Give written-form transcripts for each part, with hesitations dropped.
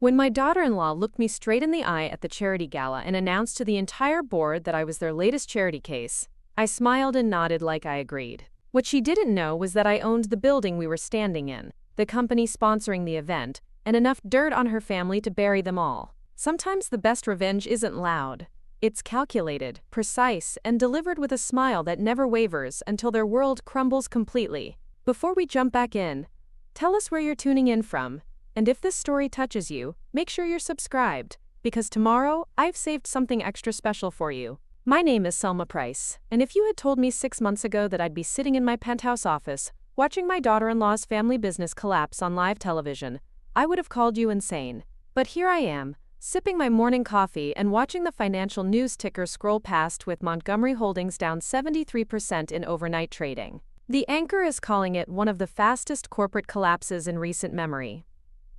When my daughter-in-law looked me straight in the eye at the charity gala and announced to the entire board that I was their latest charity case, I smiled and nodded like I agreed. What she didn't know was that I owned the building we were standing in, the company sponsoring the event, and enough dirt on her family to bury them all. Sometimes the best revenge isn't loud. It's calculated, precise, and delivered with a smile that never wavers until their world crumbles completely. Before we jump back in, tell us where you're tuning in from, and if this story touches you, make sure you're subscribed, because tomorrow I've saved something extra special for you. My name is Selma Price, and if you had told me 6 months ago that I'd be sitting in my penthouse office, watching my daughter-in-law's family business collapse on live television, I would have called you insane. But here I am, sipping my morning coffee and watching the financial news ticker scroll past with Montgomery Holdings down 73% in overnight trading. The anchor is calling it one of the fastest corporate collapses in recent memory.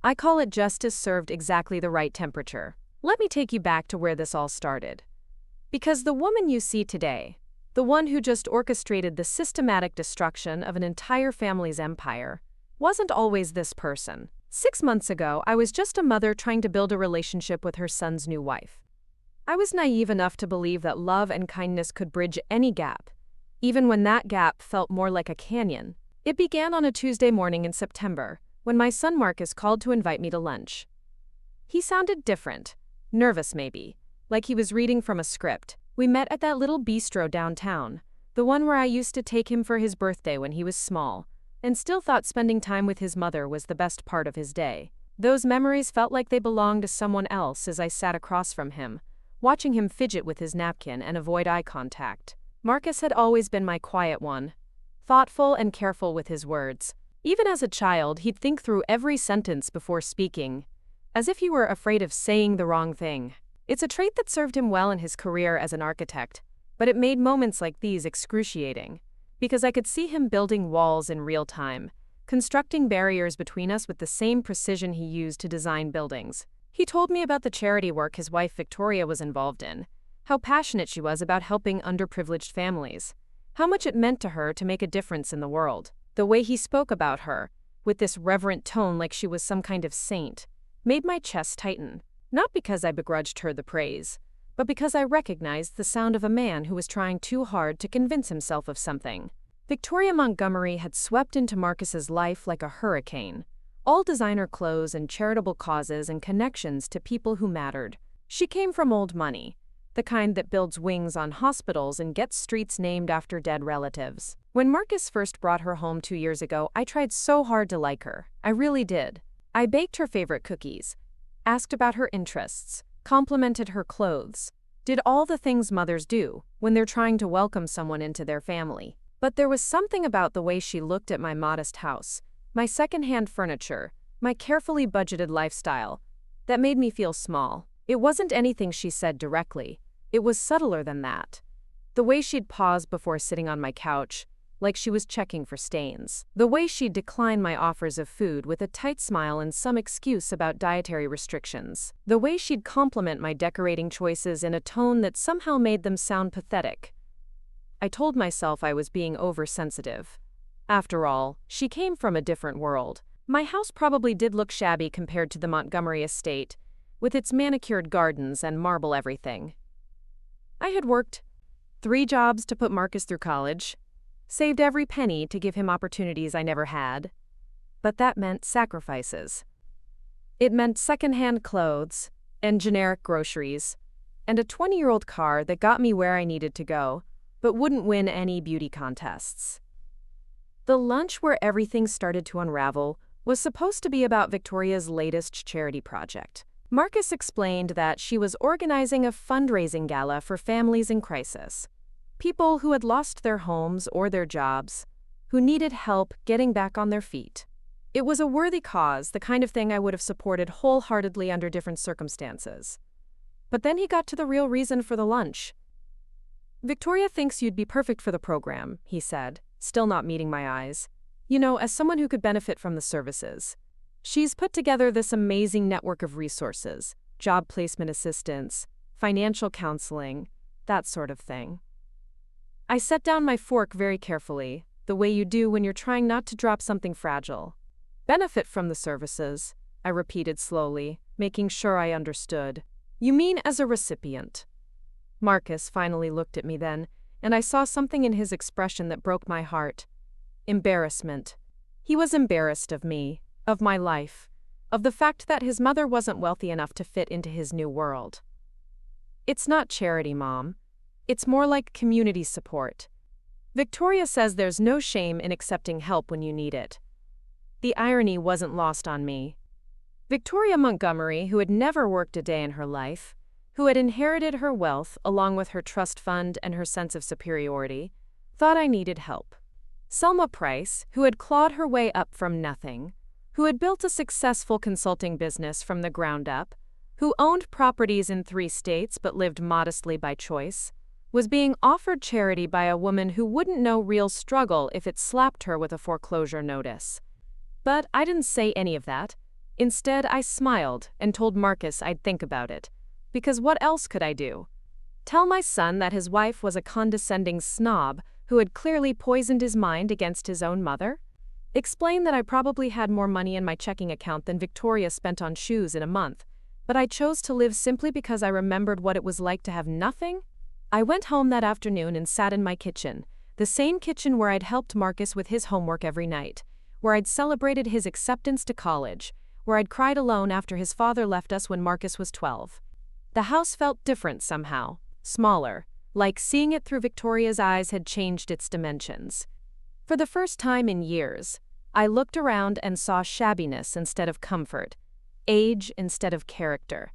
I call it justice served exactly the right temperature. Let me take you back to where this all started. Because the woman you see today, the one who just orchestrated the systematic destruction of an entire family's empire, wasn't always this person. 6 months ago, I was just a mother trying to build a relationship with her son's new wife. I was naive enough to believe that love and kindness could bridge any gap, even when that gap felt more like a canyon. It began on a Tuesday morning in September, when my son Marcus called to invite me to lunch. He sounded different, nervous maybe, like he was reading from a script. We met at that little bistro downtown, the one where I used to take him for his birthday when he was small, and still thought spending time with his mother was the best part of his day. Those memories felt like they belonged to someone else as I sat across from him, watching him fidget with his napkin and avoid eye contact. Marcus had always been my quiet one, thoughtful and careful with his words. Even as a child, he'd think through every sentence before speaking, as if he were afraid of saying the wrong thing. It's a trait that served him well in his career as an architect, but it made moments like these excruciating, because I could see him building walls in real time, constructing barriers between us with the same precision he used to design buildings. He told me about the charity work his wife Victoria was involved in, how passionate she was about helping underprivileged families, how much it meant to her to make a difference in the world. The way he spoke about her, with this reverent tone like she was some kind of saint, made my chest tighten. Not because I begrudged her the praise, but because I recognized the sound of a man who was trying too hard to convince himself of something. Victoria Montgomery had swept into Marcus's life like a hurricane, all designer clothes and charitable causes and connections to people who mattered. She came from old money, the kind that builds wings on hospitals and gets streets named after dead relatives. When Marcus first brought her home 2 years ago, I tried so hard to like her. I really did. I baked her favorite cookies, asked about her interests, complimented her clothes, did all the things mothers do when they're trying to welcome someone into their family. But there was something about the way she looked at my modest house, my secondhand furniture, my carefully budgeted lifestyle, that made me feel small. It wasn't anything she said directly. It was subtler than that. The way she'd pause before sitting on my couch, like she was checking for stains. The way she'd decline my offers of food with a tight smile and some excuse about dietary restrictions. The way she'd compliment my decorating choices in a tone that somehow made them sound pathetic. I told myself I was being oversensitive. After all, she came from a different world. My house probably did look shabby compared to the Montgomery estate, with its manicured gardens and marble everything. I had worked 3 jobs to put Marcus through college, saved every penny to give him opportunities I never had. But that meant sacrifices. It meant secondhand clothes, and generic groceries, and a 20-year-old car that got me where I needed to go, but wouldn't win any beauty contests. The lunch where everything started to unravel was supposed to be about Victoria's latest charity project. Marcus explained that she was organizing a fundraising gala for families in crisis. People who had lost their homes or their jobs, who needed help getting back on their feet. It was a worthy cause, the kind of thing I would have supported wholeheartedly under different circumstances. But then he got to the real reason for the lunch. "Victoria thinks you'd be perfect for the program," he said, still not meeting my eyes. "You know, as someone who could benefit from the services. She's put together this amazing network of resources, job placement assistance, financial counseling, that sort of thing." I set down my fork very carefully, the way you do when you're trying not to drop something fragile. "Benefit from the services," I repeated slowly. making sure I understood. You mean as a recipient? Marcus finally looked at me then, and I saw something in his expression that broke my heart. Embarrassment. He was embarrassed of me, of my life, of the fact that his mother wasn't wealthy enough to fit into his new world. It's not charity, Mom. It's more like community support. Victoria says there's no shame in accepting help when you need it. The irony wasn't lost on me. Victoria Montgomery, who had never worked a day in her life, who had inherited her wealth along with her trust fund and her sense of superiority, thought I needed help. Selma Price, who had clawed her way up from nothing, who had built a successful consulting business from the ground up, who owned properties in 3 states but lived modestly by choice, was being offered charity by a woman who wouldn't know real struggle if it slapped her with a foreclosure notice. But I didn't say any of that. Instead, I smiled and told Marcus I'd think about it. Because what else could I do? Tell my son that his wife was a condescending snob who had clearly poisoned his mind against his own mother? Explain that I probably had more money in my checking account than Victoria spent on shoes in a month, but I chose to live simply because I remembered what it was like to have nothing? I went home that afternoon and sat in my kitchen, the same kitchen where I'd helped Marcus with his homework every night, where I'd celebrated his acceptance to college, where I'd cried alone after his father left us when Marcus was 12. The house felt different somehow, smaller, like seeing it through Victoria's eyes had changed its dimensions. For the first time in years, I looked around and saw shabbiness instead of comfort, age instead of character.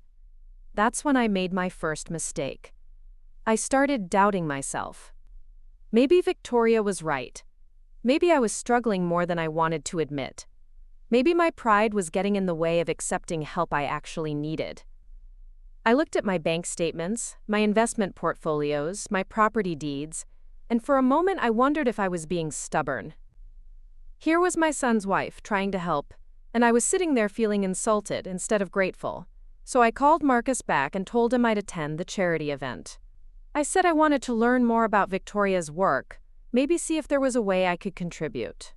That's when I made my first mistake. I started doubting myself. Maybe Victoria was right. Maybe I was struggling more than I wanted to admit. Maybe my pride was getting in the way of accepting help I actually needed. I looked at my bank statements, my investment portfolios, my property deeds, and for a moment I wondered if I was being stubborn. Here was my son's wife trying to help, and I was sitting there feeling insulted instead of grateful. So I called Marcus back and told him I'd attend the charity event. I said I wanted to learn more about Victoria's work, maybe see if there was a way I could contribute.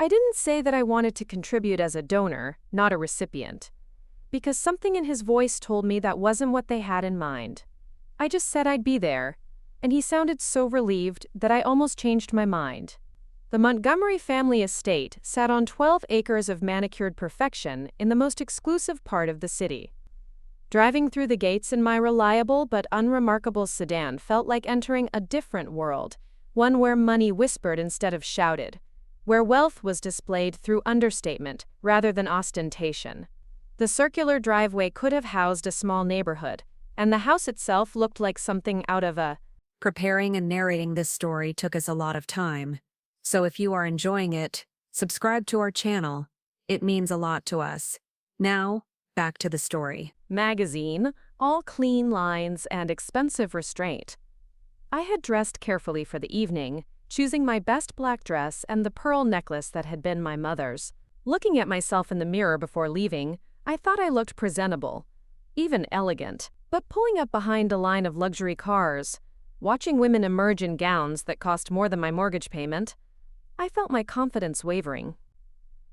I didn't say that I wanted to contribute as a donor, not a recipient, because something in his voice told me that wasn't what they had in mind. I just said I'd be there, and he sounded so relieved that I almost changed my mind. The Montgomery family estate sat on 12 acres of manicured perfection in the most exclusive part of the city. Driving through the gates in my reliable but unremarkable sedan felt like entering a different world, one where money whispered instead of shouted, where wealth was displayed through understatement rather than ostentation. The circular driveway could have housed a small neighborhood, and the house itself looked like something out of a... Preparing and narrating this story took us a lot of time. So if you are enjoying it, subscribe to our channel. It means a lot to us. Now, back to the story. Magazine, all clean lines and expensive restraint. I had dressed carefully for the evening, choosing my best black dress and the pearl necklace that had been my mother's. Looking at myself in the mirror before leaving, I thought I looked presentable, even elegant. But pulling up behind a line of luxury cars, watching women emerge in gowns that cost more than my mortgage payment, I felt my confidence wavering.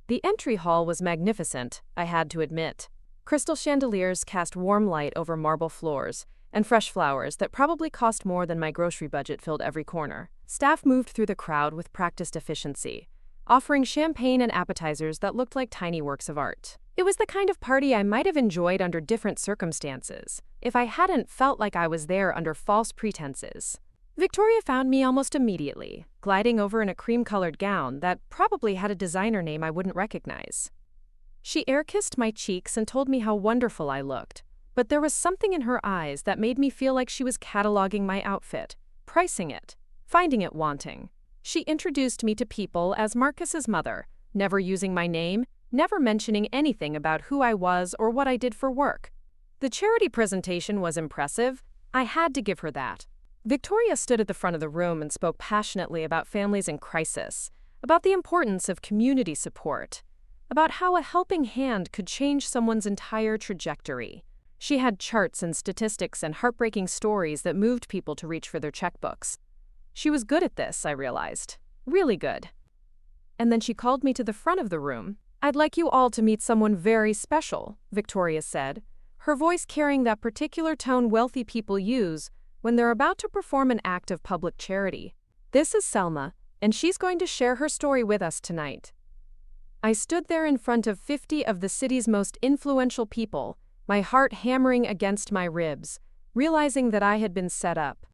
The entry hall was magnificent, I had to admit. Crystal chandeliers cast warm light over marble floors, and fresh flowers that probably cost more than my grocery budget filled every corner. Staff moved through the crowd with practiced efficiency, offering champagne and appetizers that looked like tiny works of art. It was the kind of party I might have enjoyed under different circumstances, if I hadn't felt like I was there under false pretenses. Victoria found me almost immediately, gliding over in a cream-colored gown that probably had a designer name I wouldn't recognize. She air-kissed my cheeks and told me how wonderful I looked, but there was something in her eyes that made me feel like she was cataloging my outfit, pricing it, finding it wanting. She introduced me to people as Marcus's mother, never using my name, never mentioning anything about who I was or what I did for work. The charity presentation was impressive. I had to give her that. Victoria stood at the front of the room and spoke passionately about families in crisis, about the importance of community support, about how a helping hand could change someone's entire trajectory. She had charts and statistics and heartbreaking stories that moved people to reach for their checkbooks. She was good at this, I realized. Really good. And then she called me to the front of the room, "I'd like you all to meet someone very special," Victoria said, her voice carrying that particular tone wealthy people use when they're about to perform an act of public charity. "This is Selma, and she's going to share her story with us tonight." I stood there in front of 50 of the city's most influential people, my heart hammering against my ribs, realizing that I had been set up.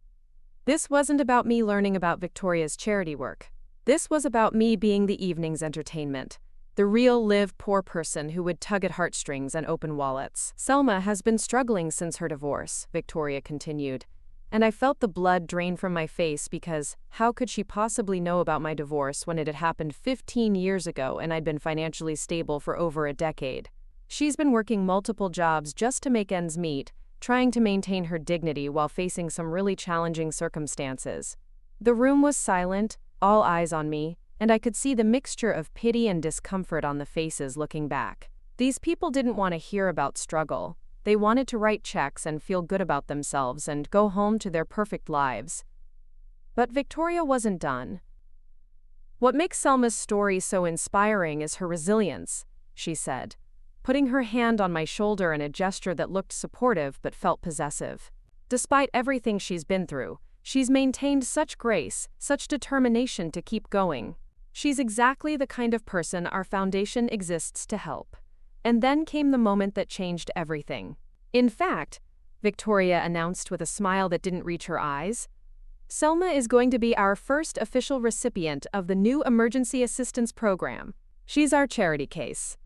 This wasn't about me learning about Victoria's charity work. This was about me being the evening's entertainment, the real live poor person who would tug at heartstrings and open wallets. "Selma has been struggling since her divorce," Victoria continued, and I felt the blood drain from my face because how could she possibly know about my divorce when it had happened 15 years ago and I'd been financially stable for over a decade? She's been working multiple jobs just to make ends meet, trying to maintain her dignity while facing some really challenging circumstances. The room was silent, all eyes on me, and I could see the mixture of pity and discomfort on the faces looking back. These people didn't want to hear about struggle. They wanted to write checks and feel good about themselves and go home to their perfect lives. But Victoria wasn't done. "What makes Selma's story so inspiring is her resilience," she said, putting her hand on my shoulder in a gesture that looked supportive but felt possessive. "Despite everything she's been through, she's maintained such grace, such determination to keep going. She's exactly the kind of person our foundation exists to help." And then came the moment that changed everything. "In fact," Victoria announced with a smile that didn't reach her eyes, "Selma is going to be our first official recipient of the new Emergency Assistance Program. She's our charity case."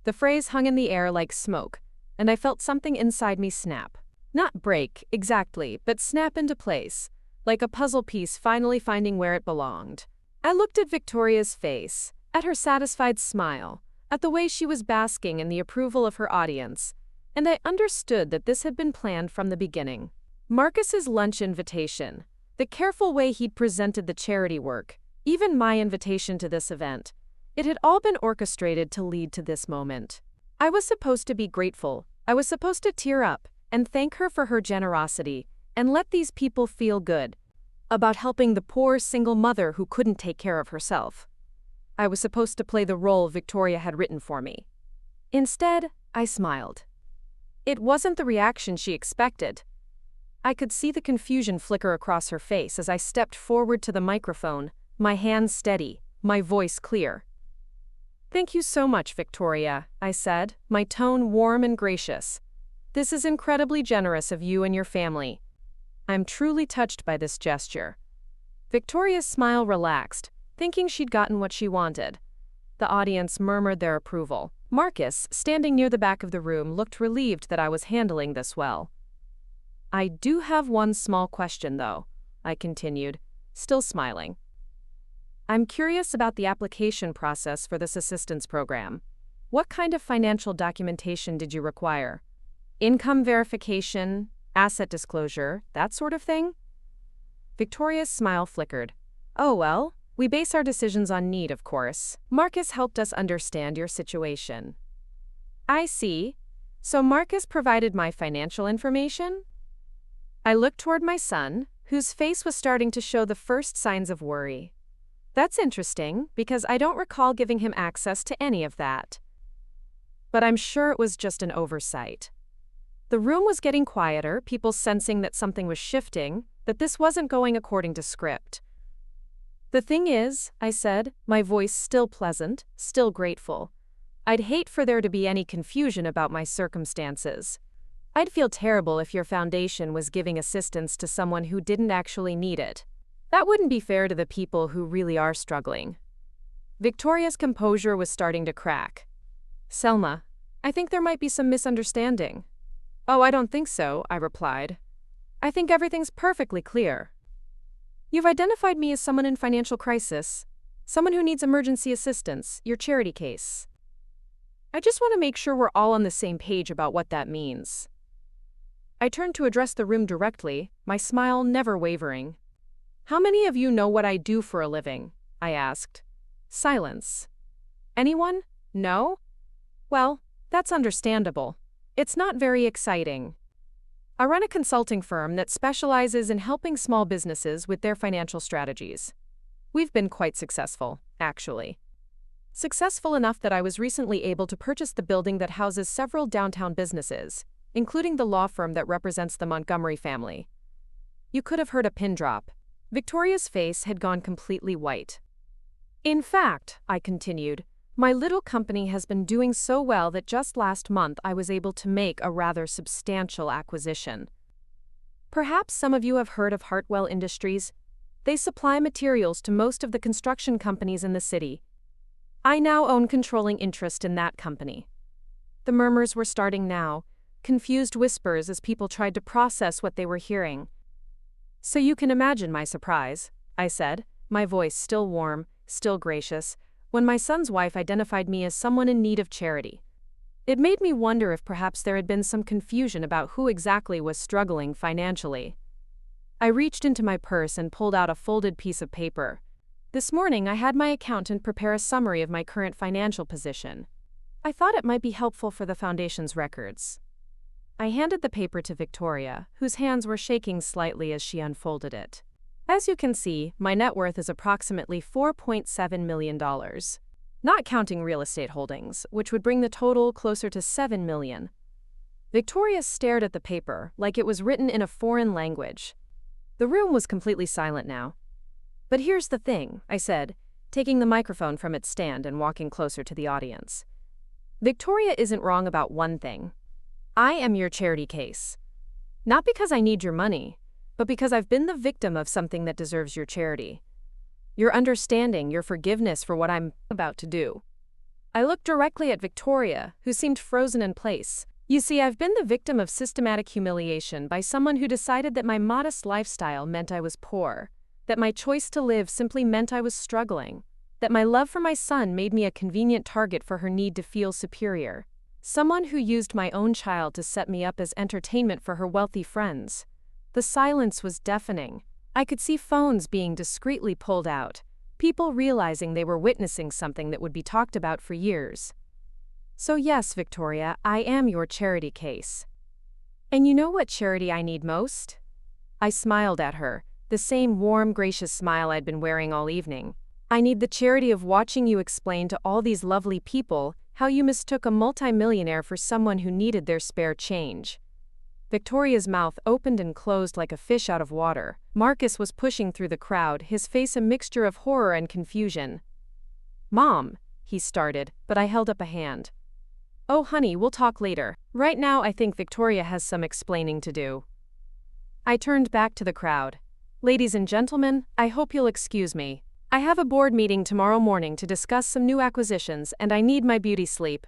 The phrase hung in the air like smoke, and I felt something inside me snap. Not break, exactly, but snap into place, like a puzzle piece finally finding where it belonged. I looked at Victoria's face, at her satisfied smile, at the way she was basking in the approval of her audience, and I understood that this had been planned from the beginning. Marcus's lunch invitation, the careful way he'd presented the charity work, even my invitation to this event, it had all been orchestrated to lead to this moment. I was supposed to be grateful, I was supposed to tear up and thank her for her generosity, and let these people feel good about helping the poor single mother who couldn't take care of herself. I was supposed to play the role Victoria had written for me. Instead, I smiled. It wasn't the reaction she expected. I could see the confusion flicker across her face as I stepped forward to the microphone, my hands steady, my voice clear. "Thank you so much, Victoria," I said, my tone warm and gracious. "This is incredibly generous of you and your family. I'm truly touched by this gesture." Victoria's smile relaxed, thinking she'd gotten what she wanted. The audience murmured their approval. Marcus, standing near the back of the room, looked relieved that I was handling this well. "I do have one small question, though," I continued, still smiling. "I'm curious about the application process for this assistance program. What kind of financial documentation did you require? Income verification, asset disclosure, that sort of thing?" Victoria's smile flickered. "Oh well, we base our decisions on need, of course. Marcus helped us understand your situation." "I see. So Marcus provided my financial information?" I looked toward my son, whose face was starting to show the first signs of worry. "That's interesting, because I don't recall giving him access to any of that. But I'm sure it was just an oversight." The room was getting quieter, people sensing that something was shifting, that this wasn't going according to script. "The thing is," I said, my voice still pleasant, still grateful, "I'd hate for there to be any confusion about my circumstances. I'd feel terrible if your foundation was giving assistance to someone who didn't actually need it. That wouldn't be fair to the people who really are struggling." Victoria's composure was starting to crack. "Selma, I think there might be some misunderstanding." "Oh, I don't think so," I replied. "I think everything's perfectly clear. You've identified me as someone in financial crisis, someone who needs emergency assistance, your charity case. I just want to make sure we're all on the same page about what that means." I turned to address the room directly, my smile never wavering. "How many of you know what I do for a living?" I asked. Silence. "Anyone? No? Well, that's understandable. It's not very exciting. I run a consulting firm that specializes in helping small businesses with their financial strategies. We've been quite successful, actually." Successful enough that I was recently able to purchase the building that houses several downtown businesses, including the law firm that represents the Montgomery family. You could have heard a pin drop. Victoria's face had gone completely white. In fact, I continued, my little company has been doing so well that just last month I was able to make a rather substantial acquisition. Perhaps some of you have heard of Hartwell Industries. They supply materials to most of the construction companies in the city. I now own controlling interest in that company. The murmurs were starting now, confused whispers as people tried to process what they were hearing. So you can imagine my surprise, I said, my voice still warm, still gracious, when my son's wife identified me as someone in need of charity. It made me wonder if perhaps there had been some confusion about who exactly was struggling financially. I reached into my purse and pulled out a folded piece of paper. This morning I had my accountant prepare a summary of my current financial position. I thought it might be helpful for the foundation's records. I handed the paper to Victoria, whose hands were shaking slightly as she unfolded it. As you can see, my net worth is approximately $4.7 million. Not counting real estate holdings, which would bring the total closer to $7 million. Victoria stared at the paper like it was written in a foreign language. The room was completely silent now. But here's the thing, I said, taking the microphone from its stand and walking closer to the audience. Victoria isn't wrong about one thing. I am your charity case. Not because I need your money, but because I've been the victim of something that deserves your charity. Your understanding, your forgiveness for what I'm about to do. I looked directly at Victoria, who seemed frozen in place. You see, I've been the victim of systematic humiliation by someone who decided that my modest lifestyle meant I was poor, that my choice to live simply meant I was struggling, that my love for my son made me a convenient target for her need to feel superior. Someone who used my own child to set me up as entertainment for her wealthy friends. The silence was deafening. I could see phones being discreetly pulled out, people realizing they were witnessing something that would be talked about for years. So yes, Victoria, I am your charity case. And you know what charity I need most? I smiled at her, the same warm, gracious smile I'd been wearing all evening. I need the charity of watching you explain to all these lovely people how you mistook a multimillionaire for someone who needed their spare change. Victoria's mouth opened and closed like a fish out of water. Marcus was pushing through the crowd, his face a mixture of horror and confusion. Mom, he started, but I held up a hand. Oh honey, we'll talk later. Right now I think Victoria has some explaining to do. I turned back to the crowd. Ladies and gentlemen, I hope you'll excuse me. I have a board meeting tomorrow morning to discuss some new acquisitions and I need my beauty sleep.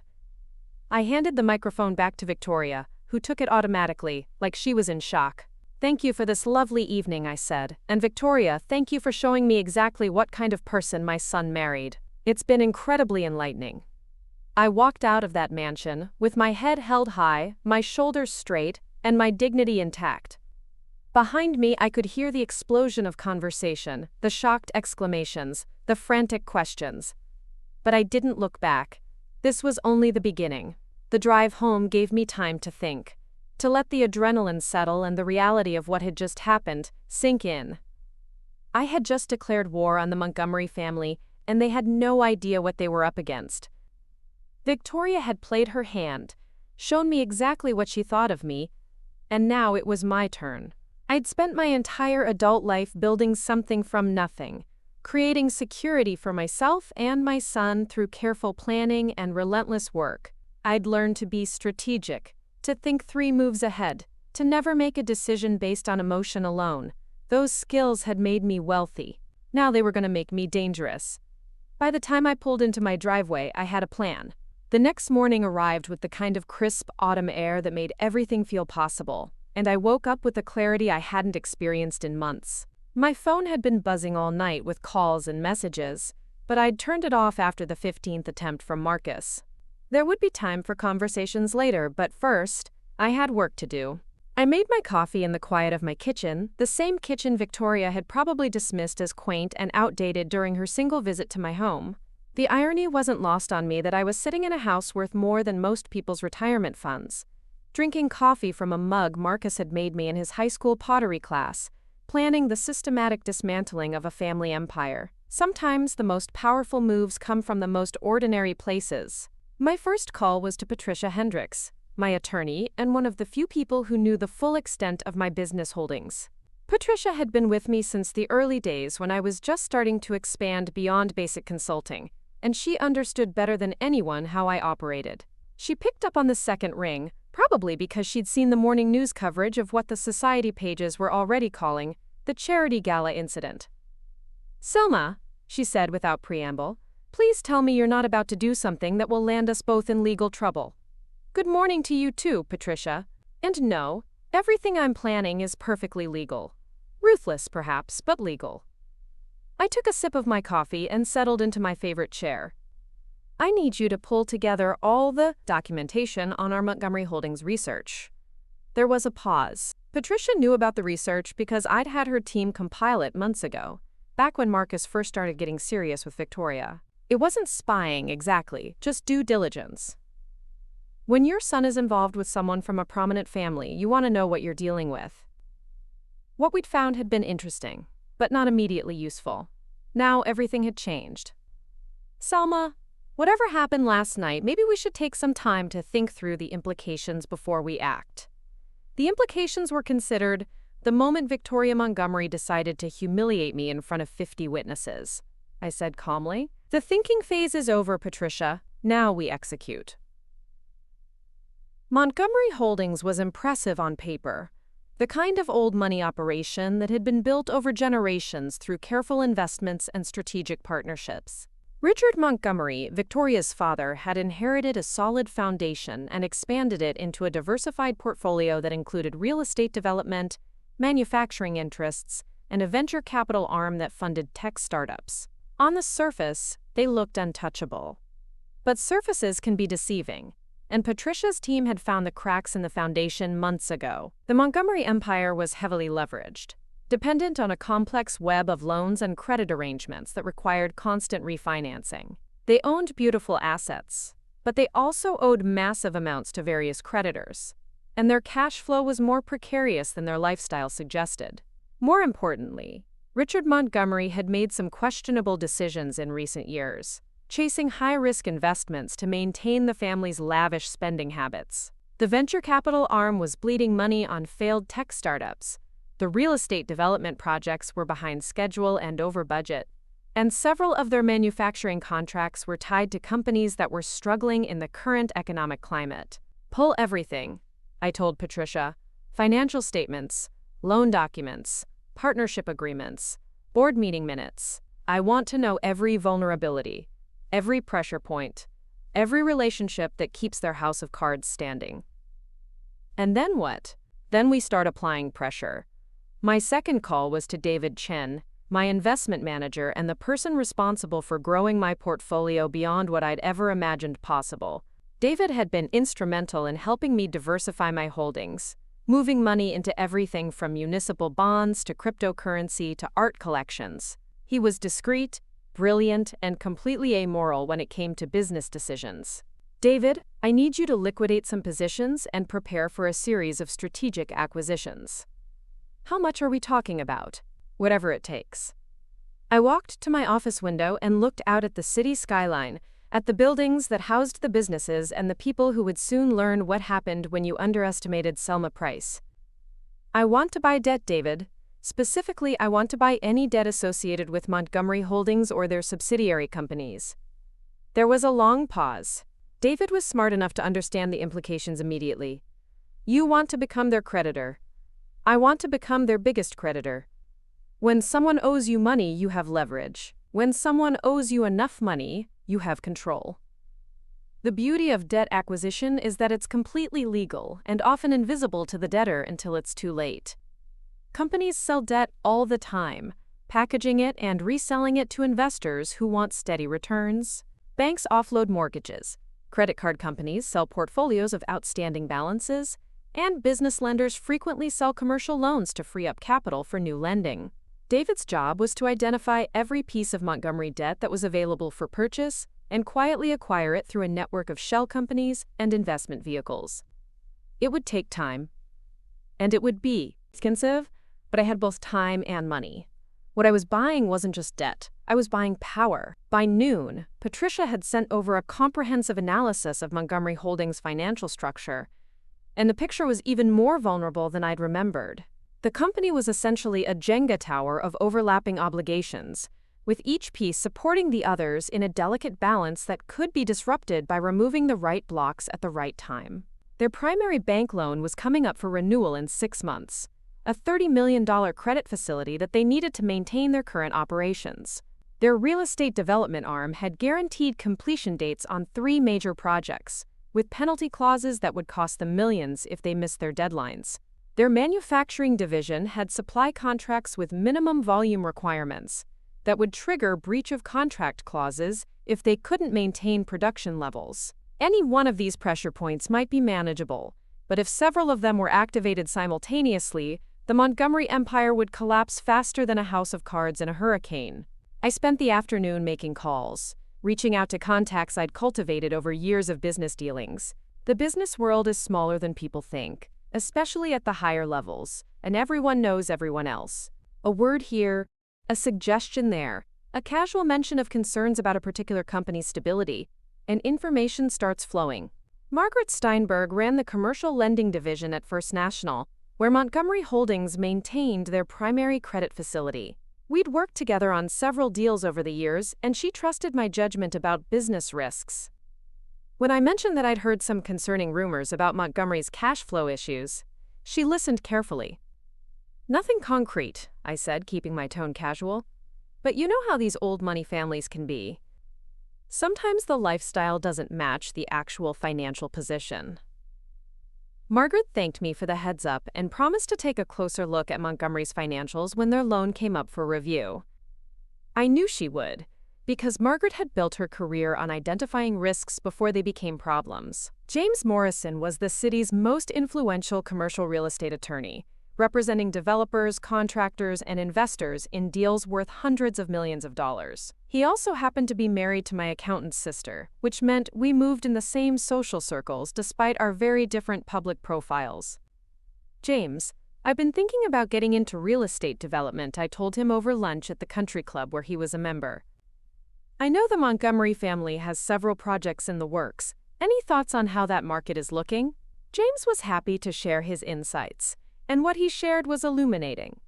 I handed the microphone back to Victoria, who took it automatically, like she was in shock. Thank you for this lovely evening, I said, and Victoria, thank you for showing me exactly what kind of person my son married. It's been incredibly enlightening. I walked out of that mansion, with my head held high, my shoulders straight, and my dignity intact. Behind me I could hear the explosion of conversation, the shocked exclamations, the frantic questions. But I didn't look back. This was only the beginning. The drive home gave me time to think, to let the adrenaline settle and the reality of what had just happened sink in. I had just declared war on the Montgomery family, and they had no idea what they were up against. Victoria had played her hand, shown me exactly what she thought of me, and now it was my turn. I'd spent my entire adult life building something from nothing, creating security for myself and my son through careful planning and relentless work. I'd learned to be strategic, to think 3 moves ahead, to never make a decision based on emotion alone. Those skills had made me wealthy. Now they were going to make me dangerous. By the time I pulled into my driveway, I had a plan. The next morning arrived with the kind of crisp autumn air that made everything feel possible, and I woke up with a clarity I hadn't experienced in months. My phone had been buzzing all night with calls and messages, but I'd turned it off after the 15th attempt from Marcus. There would be time for conversations later, but first, I had work to do. I made my coffee in the quiet of my kitchen, the same kitchen Victoria had probably dismissed as quaint and outdated during her single visit to my home. The irony wasn't lost on me that I was sitting in a house worth more than most people's retirement funds, drinking coffee from a mug Marcus had made me in his high school pottery class, planning the systematic dismantling of a family empire. Sometimes the most powerful moves come from the most ordinary places. My first call was to Patricia Hendricks, my attorney and one of the few people who knew the full extent of my business holdings. Patricia had been with me since the early days when I was just starting to expand beyond basic consulting, and she understood better than anyone how I operated. She picked up on the second ring, probably because she'd seen the morning news coverage of what the society pages were already calling the Charity Gala incident. "Selma," she said without preamble, "please tell me you're not about to do something that will land us both in legal trouble." "Good morning to you too, Patricia. And no, everything I'm planning is perfectly legal. Ruthless, perhaps, but legal." I took a sip of my coffee and settled into my favorite chair. "I need you to pull together all the documentation on our Montgomery Holdings research." There was a pause. Patricia knew about the research because I'd had her team compile it months ago, back when Marcus first started getting serious with Victoria. It wasn't spying exactly, just due diligence. When your son is involved with someone from a prominent family, you want to know what you're dealing with. What we'd found had been interesting, but not immediately useful. Now everything had changed. "Selma, whatever happened last night, maybe we should take some time to think through the implications before we act." The implications were considered the moment Victoria Montgomery decided to humiliate me in front of 50 witnesses. I said calmly, "The thinking phase is over, Patricia. Now we execute." Montgomery Holdings was impressive on paper, the kind of old money operation that had been built over generations through careful investments and strategic partnerships. Richard Montgomery, Victoria's father, had inherited a solid foundation and expanded it into a diversified portfolio that included real estate development, manufacturing interests, and a venture capital arm that funded tech startups. On the surface, they looked untouchable. But surfaces can be deceiving, and Patricia's team had found the cracks in the foundation months ago. The Montgomery empire was heavily leveraged, dependent on a complex web of loans and credit arrangements that required constant refinancing. They owned beautiful assets, but they also owed massive amounts to various creditors, and their cash flow was more precarious than their lifestyle suggested. More importantly, Richard Montgomery had made some questionable decisions in recent years, chasing high-risk investments to maintain the family's lavish spending habits. The venture capital arm was bleeding money on failed tech startups. The real estate development projects were behind schedule and over budget, and several of their manufacturing contracts were tied to companies that were struggling in the current economic climate. "Pull everything," I told Patricia. "Financial statements, loan documents, partnership agreements, board meeting minutes. I want to know every vulnerability, every pressure point, every relationship that keeps their house of cards standing." And then what? Then we start applying pressure. My second call was to David Chen, my investment manager and the person responsible for growing my portfolio beyond what I'd ever imagined possible. David had been instrumental in helping me diversify my holdings, moving money into everything from municipal bonds to cryptocurrency to art collections. He was discreet, brilliant, and completely amoral when it came to business decisions. "David, I need you to liquidate some positions and prepare for a series of strategic acquisitions." "How much are we talking about?" "Whatever it takes." I walked to my office window and looked out at the city skyline, at the buildings that housed the businesses and the people who would soon learn what happened when you underestimated Selma Price. "I want to buy debt, David. Specifically, I want to buy any debt associated with Montgomery Holdings or their subsidiary companies." There was a long pause. David was smart enough to understand the implications immediately. "You want to become their creditor. I want to become their biggest creditor. When someone owes you money, you have leverage. When someone owes you enough money, you have control." The beauty of debt acquisition is that it's completely legal and often invisible to the debtor until it's too late. Companies sell debt all the time, packaging it and reselling it to investors who want steady returns. Banks offload mortgages, credit card companies sell portfolios of outstanding balances, and business lenders frequently sell commercial loans to free up capital for new lending. David's job was to identify every piece of Montgomery debt that was available for purchase and quietly acquire it through a network of shell companies and investment vehicles. It would take time, and it would be expensive, but I had both time and money. What I was buying wasn't just debt. I was buying power. By noon, Patricia had sent over a comprehensive analysis of Montgomery Holdings' financial structure, and the picture was even more vulnerable than I'd remembered. The company was essentially a Jenga tower of overlapping obligations, with each piece supporting the others in a delicate balance that could be disrupted by removing the right blocks at the right time. Their primary bank loan was coming up for renewal in 6 months, a $30 million credit facility that they needed to maintain their current operations. Their real estate development arm had guaranteed completion dates on 3 major projects, with penalty clauses that would cost them millions if they missed their deadlines. Their manufacturing division had supply contracts with minimum volume requirements that would trigger breach of contract clauses if they couldn't maintain production levels. Any one of these pressure points might be manageable, but if several of them were activated simultaneously, the Montgomery empire would collapse faster than a house of cards in a hurricane. I spent the afternoon making calls, reaching out to contacts I'd cultivated over years of business dealings. The business world is smaller than people think, especially at the higher levels, and everyone knows everyone else. A word here, a suggestion there, a casual mention of concerns about a particular company's stability, and information starts flowing. Margaret Steinberg ran the commercial lending division at First National, where Montgomery Holdings maintained their primary credit facility. We'd worked together on several deals over the years, and she trusted my judgment about business risks. When I mentioned that I'd heard some concerning rumors about Montgomery's cash flow issues, she listened carefully. "Nothing concrete," I said, keeping my tone casual. "But you know how these old money families can be. Sometimes the lifestyle doesn't match the actual financial position." Margaret thanked me for the heads up and promised to take a closer look at Montgomery's financials when their loan came up for review. I knew she would, because Margaret had built her career on identifying risks before they became problems. James Morrison was the city's most influential commercial real estate attorney, representing developers, contractors, and investors in deals worth hundreds of millions of dollars. He also happened to be married to my accountant's sister, which meant we moved in the same social circles despite our very different public profiles. "James, I've been thinking about getting into real estate development," I told him over lunch at the country club where he was a member. "I know the Montgomery family has several projects in the works. Any thoughts on how that market is looking?" James was happy to share his insights, and what he shared was illuminating.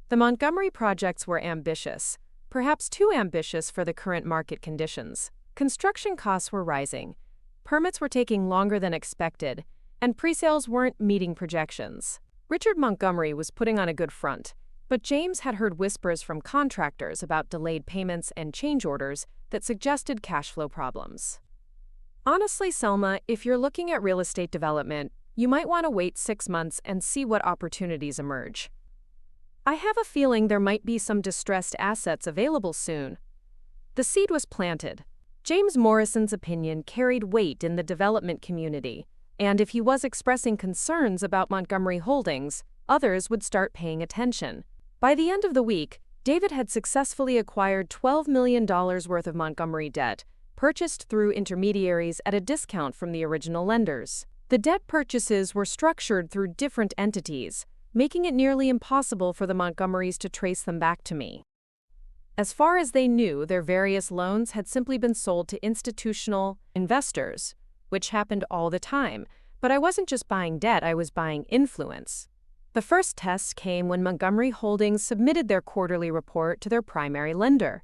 The Montgomery projects were ambitious, perhaps too ambitious for the current market conditions. Construction costs were rising, permits were taking longer than expected, and presales weren't meeting projections. Richard Montgomery was putting on a good front, but James had heard whispers from contractors about delayed payments and change orders that suggested cash flow problems. "Honestly, Selma, if you're looking at real estate development, you might want to wait 6 months and see what opportunities emerge. I have a feeling there might be some distressed assets available soon." The seed was planted. James Morrison's opinion carried weight in the development community, and if he was expressing concerns about Montgomery Holdings, others would start paying attention. By the end of the week, David had successfully acquired $12 million worth of Montgomery debt, purchased through intermediaries at a discount from the original lenders. The debt purchases were structured through different entities, making it nearly impossible for the Montgomerys to trace them back to me. As far as they knew, their various loans had simply been sold to institutional investors, which happened all the time, but I wasn't just buying debt, I was buying influence. The first test came when Montgomery Holdings submitted their quarterly report to their primary lender.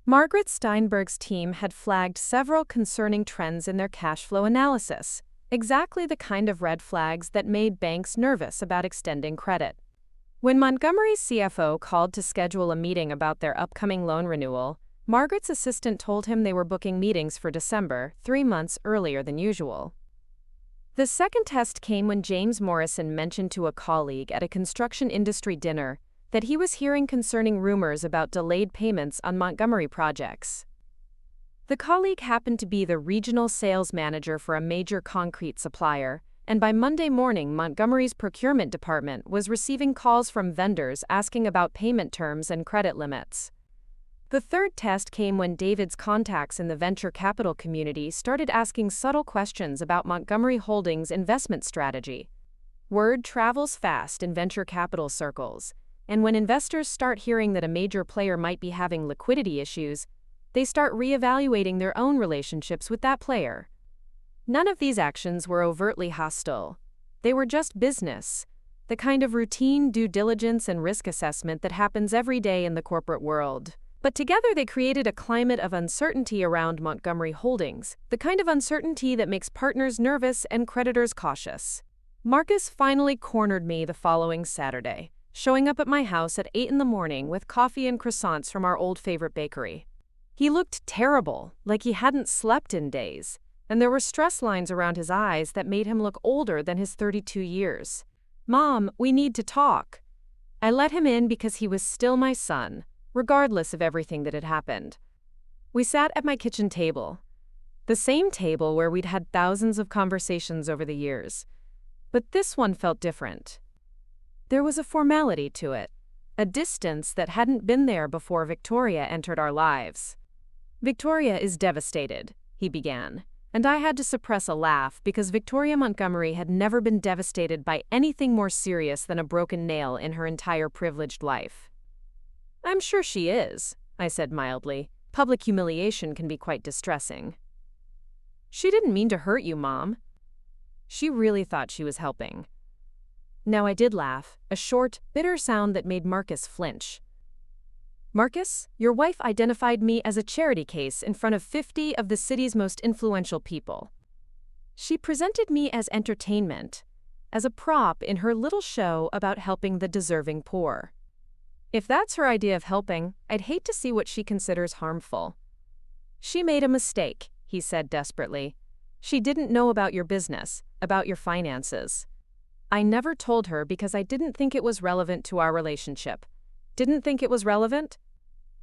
Margaret Steinberg's team had flagged several concerning trends in their cash flow analysis, exactly the kind of red flags that made banks nervous about extending credit. When Montgomery's CFO called to schedule a meeting about their upcoming loan renewal, Margaret's assistant told him they were booking meetings for December, 3 months earlier than usual. The second test came when James Morrison mentioned to a colleague at a construction industry dinner that he was hearing concerning rumors about delayed payments on Montgomery projects. The colleague happened to be the regional sales manager for a major concrete supplier, and by Monday morning, Montgomery's procurement department was receiving calls from vendors asking about payment terms and credit limits. The third test came when David's contacts in the venture capital community started asking subtle questions about Montgomery Holdings' investment strategy. Word travels fast in venture capital circles, And when investors start hearing that a major player might be having liquidity issues, they start reevaluating their own relationships with that player. None of these actions were overtly hostile. They were just business, the kind of routine due diligence and risk assessment that happens every day in the corporate world. But together they created a climate of uncertainty around Montgomery Holdings, the kind of uncertainty that makes partners nervous and creditors cautious. Marcus finally cornered me the following Saturday, showing up at my house at 8 in the morning with coffee and croissants from our old favorite bakery. He looked terrible, like he hadn't slept in days, and there were stress lines around his eyes that made him look older than his 32 years. "Mom, we need to talk." I let him in because he was still my son, regardless of everything that had happened. We sat at my kitchen table, the same table where we'd had thousands of conversations over the years. But this one felt different. There was a formality to it, a distance that hadn't been there before Victoria entered our lives. "Victoria is devastated," he began, and I had to suppress a laugh because Victoria Montgomery had never been devastated by anything more serious than a broken nail in her entire privileged life. "I'm sure she is," I said mildly. "Public humiliation can be quite distressing." "She didn't mean to hurt you, Mom." She really thought she was helping. Now I did laugh, a short, bitter sound that made Marcus flinch. "Marcus, your wife identified me as a charity case in front of 50 of the city's most influential people. She presented me as entertainment, as a prop in her little show about helping the deserving poor. If that's her idea of helping, I'd hate to see what she considers harmful." "She made a mistake," he said desperately. "She didn't know about your business, about your finances. I never told her because I didn't think it was relevant to our relationship." "Didn't think it was relevant?"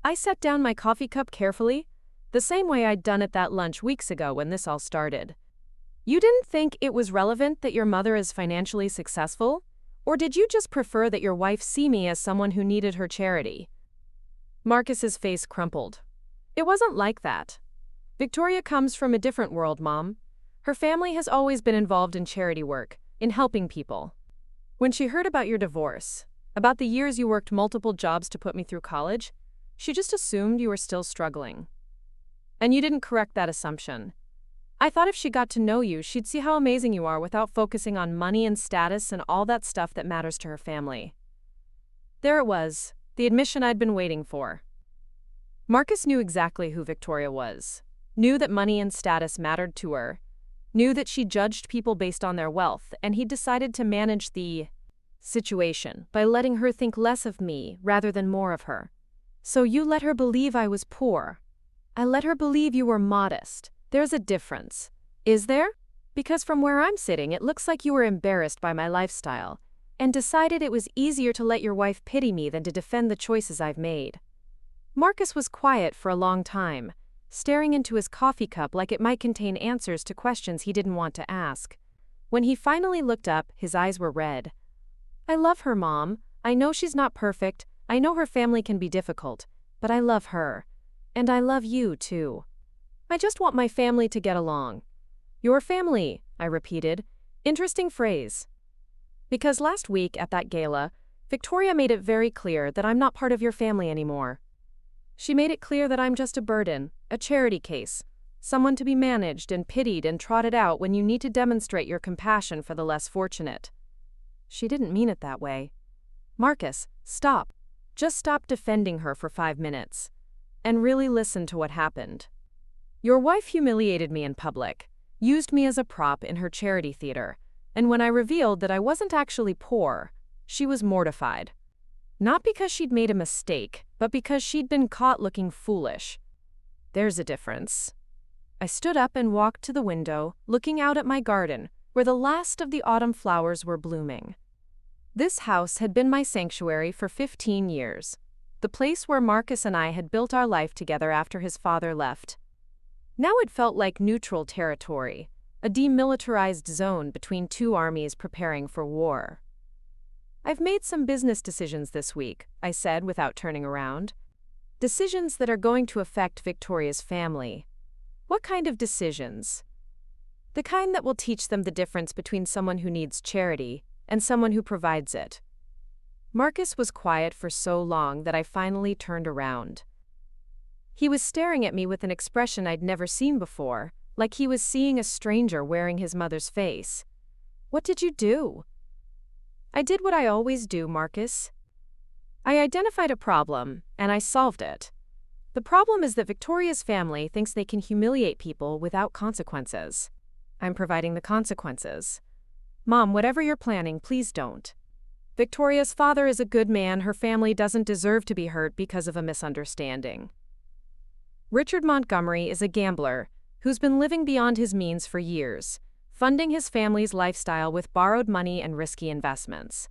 I set down my coffee cup carefully, the same way I'd done at that lunch weeks ago when this all started. "You didn't think it was relevant that your mother is financially successful? Or did you just prefer that your wife see me as someone who needed her charity?" Marcus's face crumpled. "It wasn't like that. Victoria comes from a different world, Mom. Her family has always been involved in charity work, in helping people. When she heard about your divorce, about the years you worked multiple jobs to put me through college, she just assumed you were still struggling. And you didn't correct that assumption. I thought if she got to know you, she'd see how amazing you are without focusing on money and status and all that stuff that matters to her family." There it was, the admission I'd been waiting for. Marcus knew exactly who Victoria was, knew that money and status mattered to her, knew that she judged people based on their wealth, and he decided to manage the situation by letting her think less of me rather than more of her. "So you let her believe I was poor. I let her believe you were modest. There's a difference. Is there? Because from where I'm sitting, it looks like you were embarrassed by my lifestyle and decided it was easier to let your wife pity me than to defend the choices I've made." Marcus was quiet for a long time, staring into his coffee cup like it might contain answers to questions he didn't want to ask. When he finally looked up, his eyes were red. "I love her, Mom. I know she's not perfect. I know her family can be difficult. But I love her. And I love you, too. I just want my family to get along." "Your family," I repeated. Interesting phrase. Because last week at that gala, Victoria made it very clear that I'm not part of your family anymore. She made it clear that I'm just a burden, a charity case, someone to be managed and pitied and trotted out when you need to demonstrate your compassion for the less fortunate. She didn't mean it that way. Marcus, stop. Just stop defending her for 5 minutes. And really listen to what happened. Your wife humiliated me in public, used me as a prop in her charity theater, and when I revealed that I wasn't actually poor, she was mortified. Not because she'd made a mistake, but because she'd been caught looking foolish. There's a difference. I stood up and walked to the window, looking out at my garden, where the last of the autumn flowers were blooming. This house had been my sanctuary for 15 years, the place where Marcus and I had built our life together after his father left. Now it felt like neutral territory, a demilitarized zone between two armies preparing for war. "I've made some business decisions this week," I said without turning around. "Decisions that are going to affect Victoria's family." "What kind of decisions?" "The kind that will teach them the difference between someone who needs charity and someone who provides it." Marcus was quiet for so long that I finally turned around. He was staring at me with an expression I'd never seen before, like he was seeing a stranger wearing his mother's face. "What did you do?" "I did what I always do, Marcus. I identified a problem, and I solved it. The problem is that Victoria's family thinks they can humiliate people without consequences. I'm providing the consequences. Mom, whatever you're planning, please don't. Victoria's father is a good man. Her family doesn't deserve to be hurt because of a misunderstanding. Richard Montgomery is a gambler who's been living beyond his means for years, funding his family's lifestyle with borrowed money and risky investments.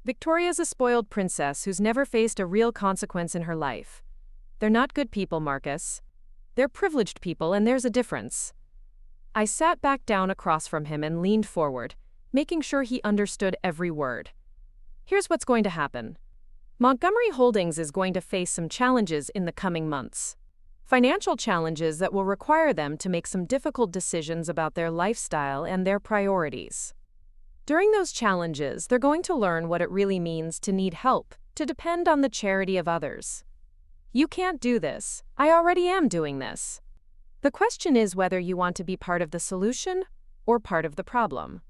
Victoria's a spoiled princess who's never faced a real consequence in her life. They're not good people, Marcus. They're privileged people, and there's a difference." I sat back down across from him and leaned forward, making sure he understood every word. "Here's what's going to happen. Montgomery Holdings is going to face some challenges in the coming months. Financial challenges that will require them to make some difficult decisions about their lifestyle and their priorities. During those challenges, they're going to learn what it really means to need help, to depend on the charity of others. You can't do this. I already am doing this. The question is whether you want to be part of the solution or part of the problem."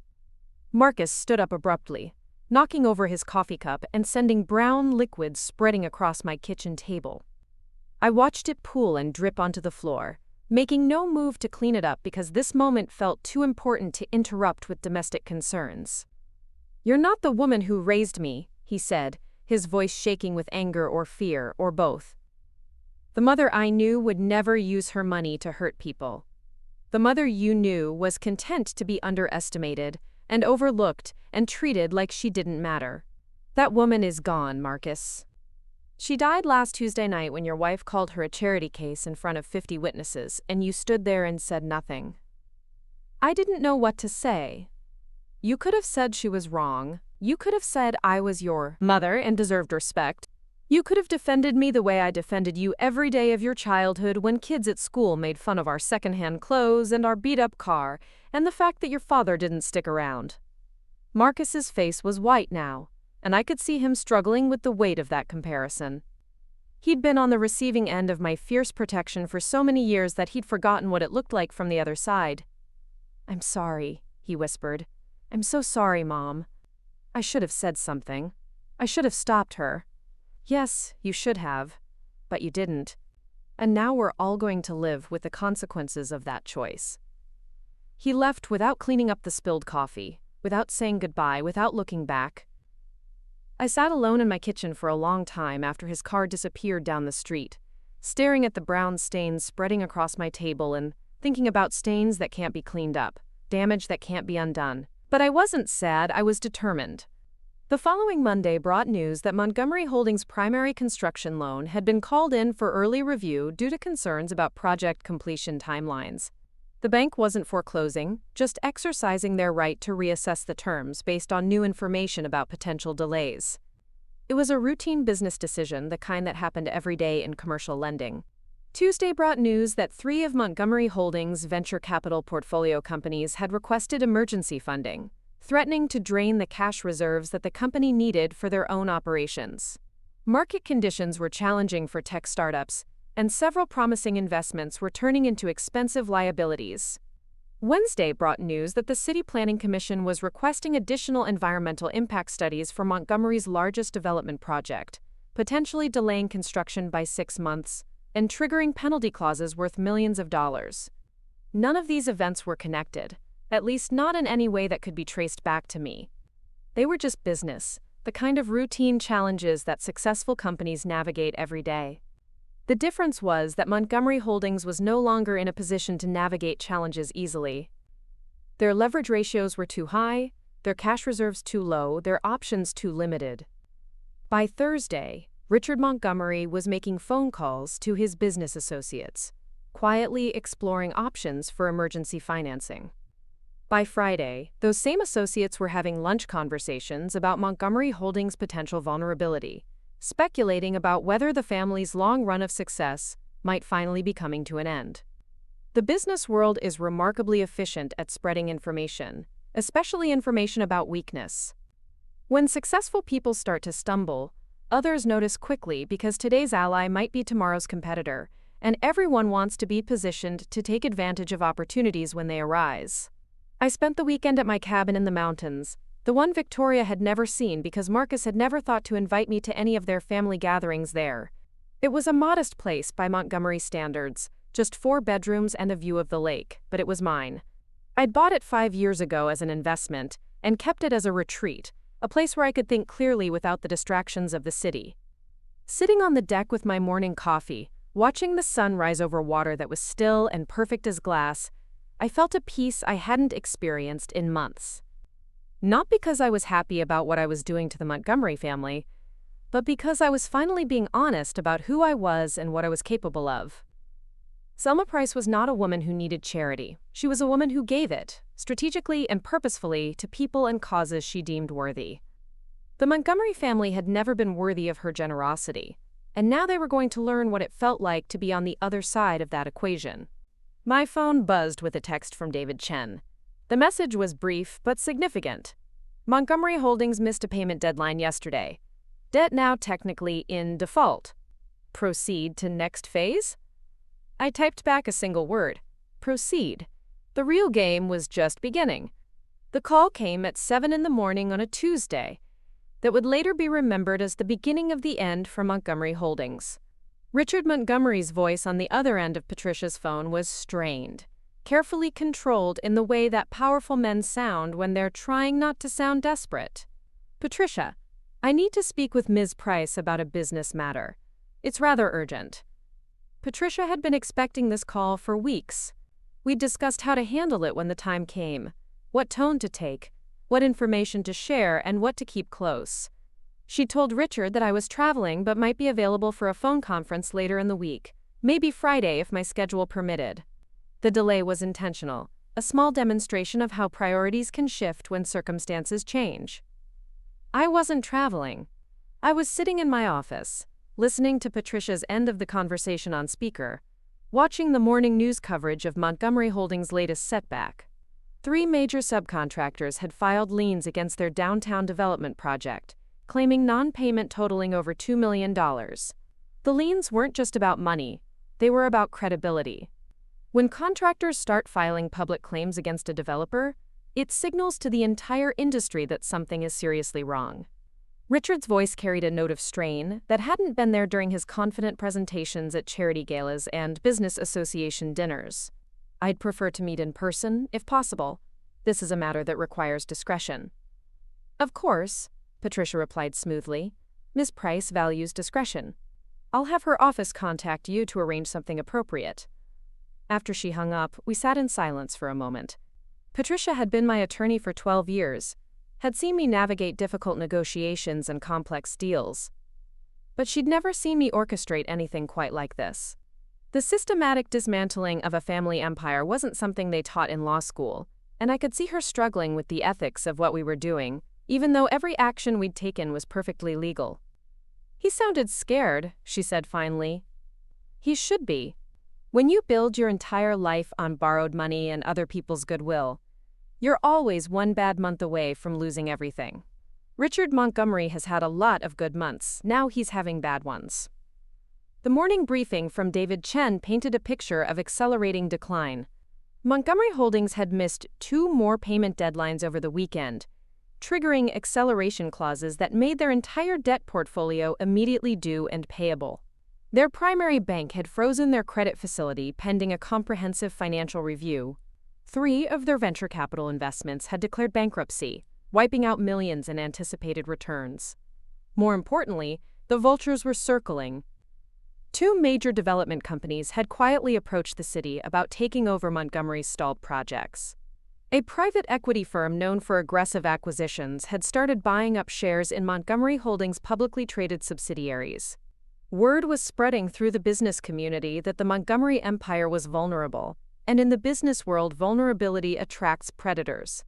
Marcus stood up abruptly, knocking over his coffee cup and sending brown liquid spreading across my kitchen table. I watched it pool and drip onto the floor, making no move to clean it up because this moment felt too important to interrupt with domestic concerns. "You're not the woman who raised me," he said, his voice shaking with anger or fear, or both. "The mother I knew would never use her money to hurt people. The mother you knew was content to be underestimated and overlooked and treated like she didn't matter. That woman is gone, Marcus. She died last Tuesday night when your wife called her a charity case in front of 50 witnesses, and you stood there and said nothing. I didn't know what to say. You could have said she was wrong. You could have said I was your mother and deserved respect. You could have defended me the way I defended you every day of your childhood when kids at school made fun of our secondhand clothes and our beat-up car and the fact that your father didn't stick around." Marcus's face was white now, and I could see him struggling with the weight of that comparison. He'd been on the receiving end of my fierce protection for so many years that he'd forgotten what it looked like from the other side. "I'm sorry," he whispered. "I'm so sorry, Mom. I should have said something. I should have stopped her." "Yes, you should have, but you didn't. And now we're all going to live with the consequences of that choice." He left without cleaning up the spilled coffee, without saying goodbye, without looking back. I sat alone in my kitchen for a long time after his car disappeared down the street, staring at the brown stains spreading across my table and thinking about stains that can't be cleaned up, damage that can't be undone. But I wasn't sad, I was determined. The following Monday brought news that Montgomery Holdings' primary construction loan had been called in for early review due to concerns about project completion timelines. The bank wasn't foreclosing, just exercising their right to reassess the terms based on new information about potential delays. It was a routine business decision, the kind that happened every day in commercial lending. Tuesday brought news that 3 of Montgomery Holdings' venture capital portfolio companies had requested emergency funding, threatening to drain the cash reserves that the company needed for their own operations. Market conditions were challenging for tech startups, and several promising investments were turning into expensive liabilities. Wednesday brought news that the City Planning Commission was requesting additional environmental impact studies for Montgomery's largest development project, potentially delaying construction by 6 months and triggering penalty clauses worth millions of dollars. None of these events were connected, at least not in any way that could be traced back to me. They were just business, the kind of routine challenges that successful companies navigate every day. The difference was that Montgomery Holdings was no longer in a position to navigate challenges easily. Their leverage ratios were too high, their cash reserves too low, their options too limited. By Thursday, Richard Montgomery was making phone calls to his business associates, quietly exploring options for emergency financing. By Friday, those same associates were having lunch conversations about Montgomery Holdings' potential vulnerability, speculating about whether the family's long run of success might finally be coming to an end. The business world is remarkably efficient at spreading information, especially information about weakness. When successful people start to stumble, others notice quickly because today's ally might be tomorrow's competitor, and everyone wants to be positioned to take advantage of opportunities when they arise. I spent the weekend at my cabin in the mountains, the one Victoria had never seen because Marcus had never thought to invite me to any of their family gatherings there. It was a modest place by Montgomery standards, just 4 bedrooms and a view of the lake, but it was mine. I'd bought it 5 years ago as an investment and kept it as a retreat, a place where I could think clearly without the distractions of the city. Sitting on the deck with my morning coffee, watching the sun rise over water that was still and perfect as glass, I felt a peace I hadn't experienced in months. Not because I was happy about what I was doing to the Montgomery family, but because I was finally being honest about who I was and what I was capable of. Selma Price was not a woman who needed charity. She was a woman who gave it, strategically and purposefully, to people and causes she deemed worthy. The Montgomery family had never been worthy of her generosity, and now they were going to learn what it felt like to be on the other side of that equation. My phone buzzed with a text from David Chen. The message was brief but significant. Montgomery Holdings missed a payment deadline yesterday. Debt now technically in default. Proceed to next phase? I typed back a single word. Proceed. The real game was just beginning. The call came at 7 in the morning on a Tuesday that would later be remembered as the beginning of the end for Montgomery Holdings. Richard Montgomery's voice on the other end of Patricia's phone was strained, carefully controlled in the way that powerful men sound when they're trying not to sound desperate. Patricia, I need to speak with Ms. Price about a business matter. It's rather urgent. Patricia had been expecting this call for weeks. We'd discussed how to handle it when the time came, what tone to take, what information to share, and what to keep close. She told Richard that I was traveling but might be available for a phone conference later in the week, maybe Friday if my schedule permitted. The delay was intentional, a small demonstration of how priorities can shift when circumstances change. I wasn't traveling. I was sitting in my office, listening to Patricia's end of the conversation on speaker, watching the morning news coverage of Montgomery Holdings' latest setback. 3 major subcontractors had filed liens against their downtown development project, claiming non-payment totaling over $2 million. The liens weren't just about money, they were about credibility. When contractors start filing public claims against a developer, it signals to the entire industry that something is seriously wrong. Richard's voice carried a note of strain that hadn't been there during his confident presentations at charity galas and business association dinners. I'd prefer to meet in person, if possible. This is a matter that requires discretion. Of course, Patricia replied smoothly. Ms. Price values discretion. I'll have her office contact you to arrange something appropriate. After she hung up, we sat in silence for a moment. Patricia had been my attorney for 12 years, had seen me navigate difficult negotiations and complex deals. But she'd never seen me orchestrate anything quite like this. The systematic dismantling of a family empire wasn't something they taught in law school, and I could see her struggling with the ethics of what we were doing, even though every action we'd taken was perfectly legal. He sounded scared, she said finally. He should be. When you build your entire life on borrowed money and other people's goodwill, you're always one bad month away from losing everything. Richard Montgomery has had a lot of good months, now he's having bad ones. The morning briefing from David Chen painted a picture of accelerating decline. Montgomery Holdings had missed 2 more payment deadlines over the weekend, triggering acceleration clauses that made their entire debt portfolio immediately due and payable. Their primary bank had frozen their credit facility pending a comprehensive financial review. 3 of their venture capital investments had declared bankruptcy, wiping out millions in anticipated returns. More importantly, the vultures were circling. 2 major development companies had quietly approached the city about taking over Montgomery's stalled projects. A private equity firm known for aggressive acquisitions had started buying up shares in Montgomery Holdings' publicly traded subsidiaries. Word was spreading through the business community that the Montgomery empire was vulnerable, and in the business world, vulnerability attracts predators.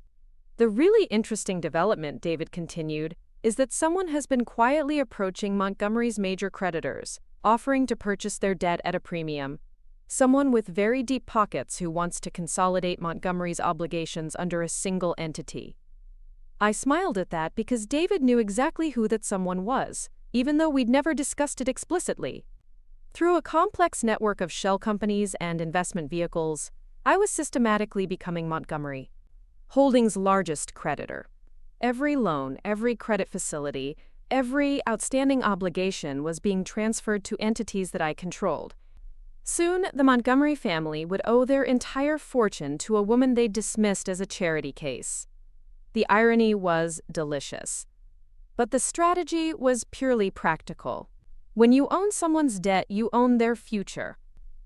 The really interesting development, David continued, is that someone has been quietly approaching Montgomery's major creditors, offering to purchase their debt at a premium. Someone with very deep pockets who wants to consolidate Montgomery's obligations under a single entity. I smiled at that because David knew exactly who that someone was, even though we'd never discussed it explicitly. Through a complex network of shell companies and investment vehicles, I was systematically becoming Montgomery Holdings' largest creditor. Every loan, every credit facility, every outstanding obligation was being transferred to entities that I controlled. Soon, the Montgomery family would owe their entire fortune to a woman they'd dismissed as a charity case. The irony was delicious. But the strategy was purely practical. When you own someone's debt, you own their future.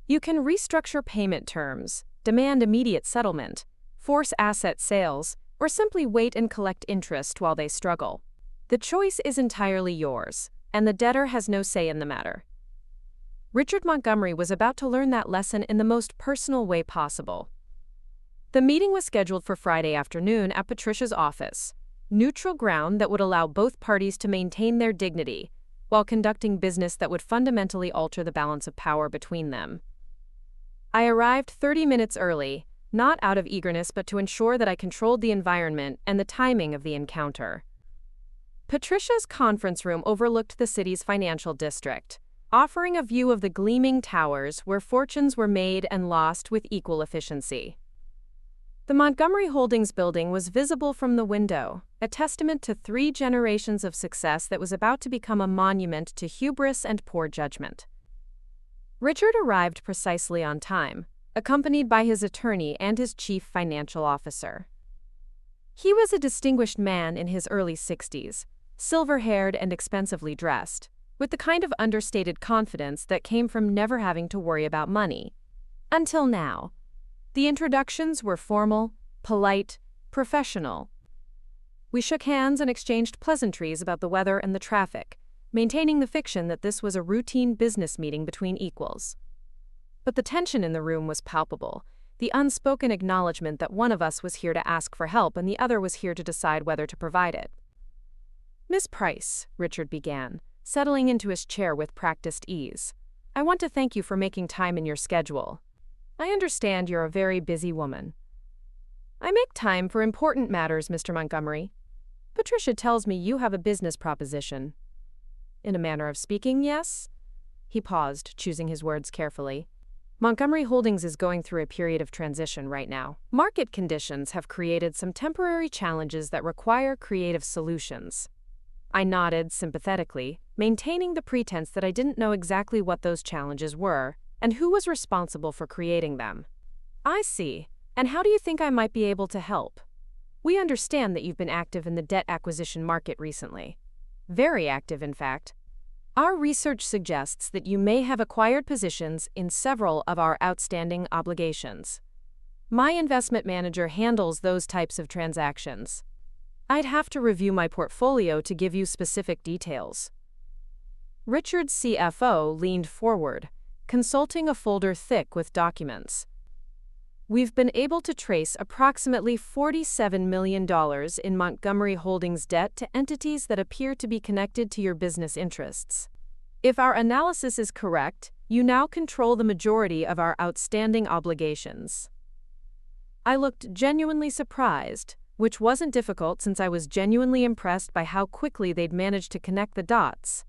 You can restructure payment terms, demand immediate settlement, force asset sales, or simply wait and collect interest while they struggle. The choice is entirely yours, and the debtor has no say in the matter. Richard Montgomery was about to learn that lesson in the most personal way possible. The meeting was scheduled for Friday afternoon at Patricia's office, neutral ground that would allow both parties to maintain their dignity, while conducting business that would fundamentally alter the balance of power between them. I arrived 30 minutes early, not out of eagerness but to ensure that I controlled the environment and the timing of the encounter. Patricia's conference room overlooked the city's financial district, offering a view of the gleaming towers where fortunes were made and lost with equal efficiency. The Montgomery Holdings building was visible from the window, a testament to 3 generations of success that was about to become a monument to hubris and poor judgment. Richard arrived precisely on time, accompanied by his attorney and his chief financial officer. He was a distinguished man in his early 60s, silver-haired and expensively dressed, with the kind of understated confidence that came from never having to worry about money. Until now. The introductions were formal, polite, professional. We shook hands and exchanged pleasantries about the weather and the traffic, maintaining the fiction that this was a routine business meeting between equals. But the tension in the room was palpable, the unspoken acknowledgement that one of us was here to ask for help and the other was here to decide whether to provide it. "Miss Price," Richard began, settling into his chair with practiced ease, "I want to thank you for making time in your schedule. I understand you're a very busy woman." "I make time for important matters, Mr. Montgomery. Patricia tells me you have a business proposition." "In a manner of speaking, yes." He paused, choosing his words carefully. "Montgomery Holdings is going through a period of transition right now. Market conditions have created some temporary challenges that require creative solutions." I nodded sympathetically, maintaining the pretense that I didn't know exactly what those challenges were and who was responsible for creating them. "I see. And how do you think I might be able to help? We understand that you've been active in the debt acquisition market recently. Very active, in fact. Our research suggests that you may have acquired positions in several of our outstanding obligations. My investment manager handles those types of transactions. I'd have to review my portfolio to give you specific details." Richard's CFO leaned forward, consulting a folder thick with documents. "We've been able to trace approximately $47 million in Montgomery Holdings debt to entities that appear to be connected to your business interests. If our analysis is correct, you now control the majority of our outstanding obligations." I looked genuinely surprised, which wasn't difficult since I was genuinely impressed by how quickly they'd managed to connect the dots.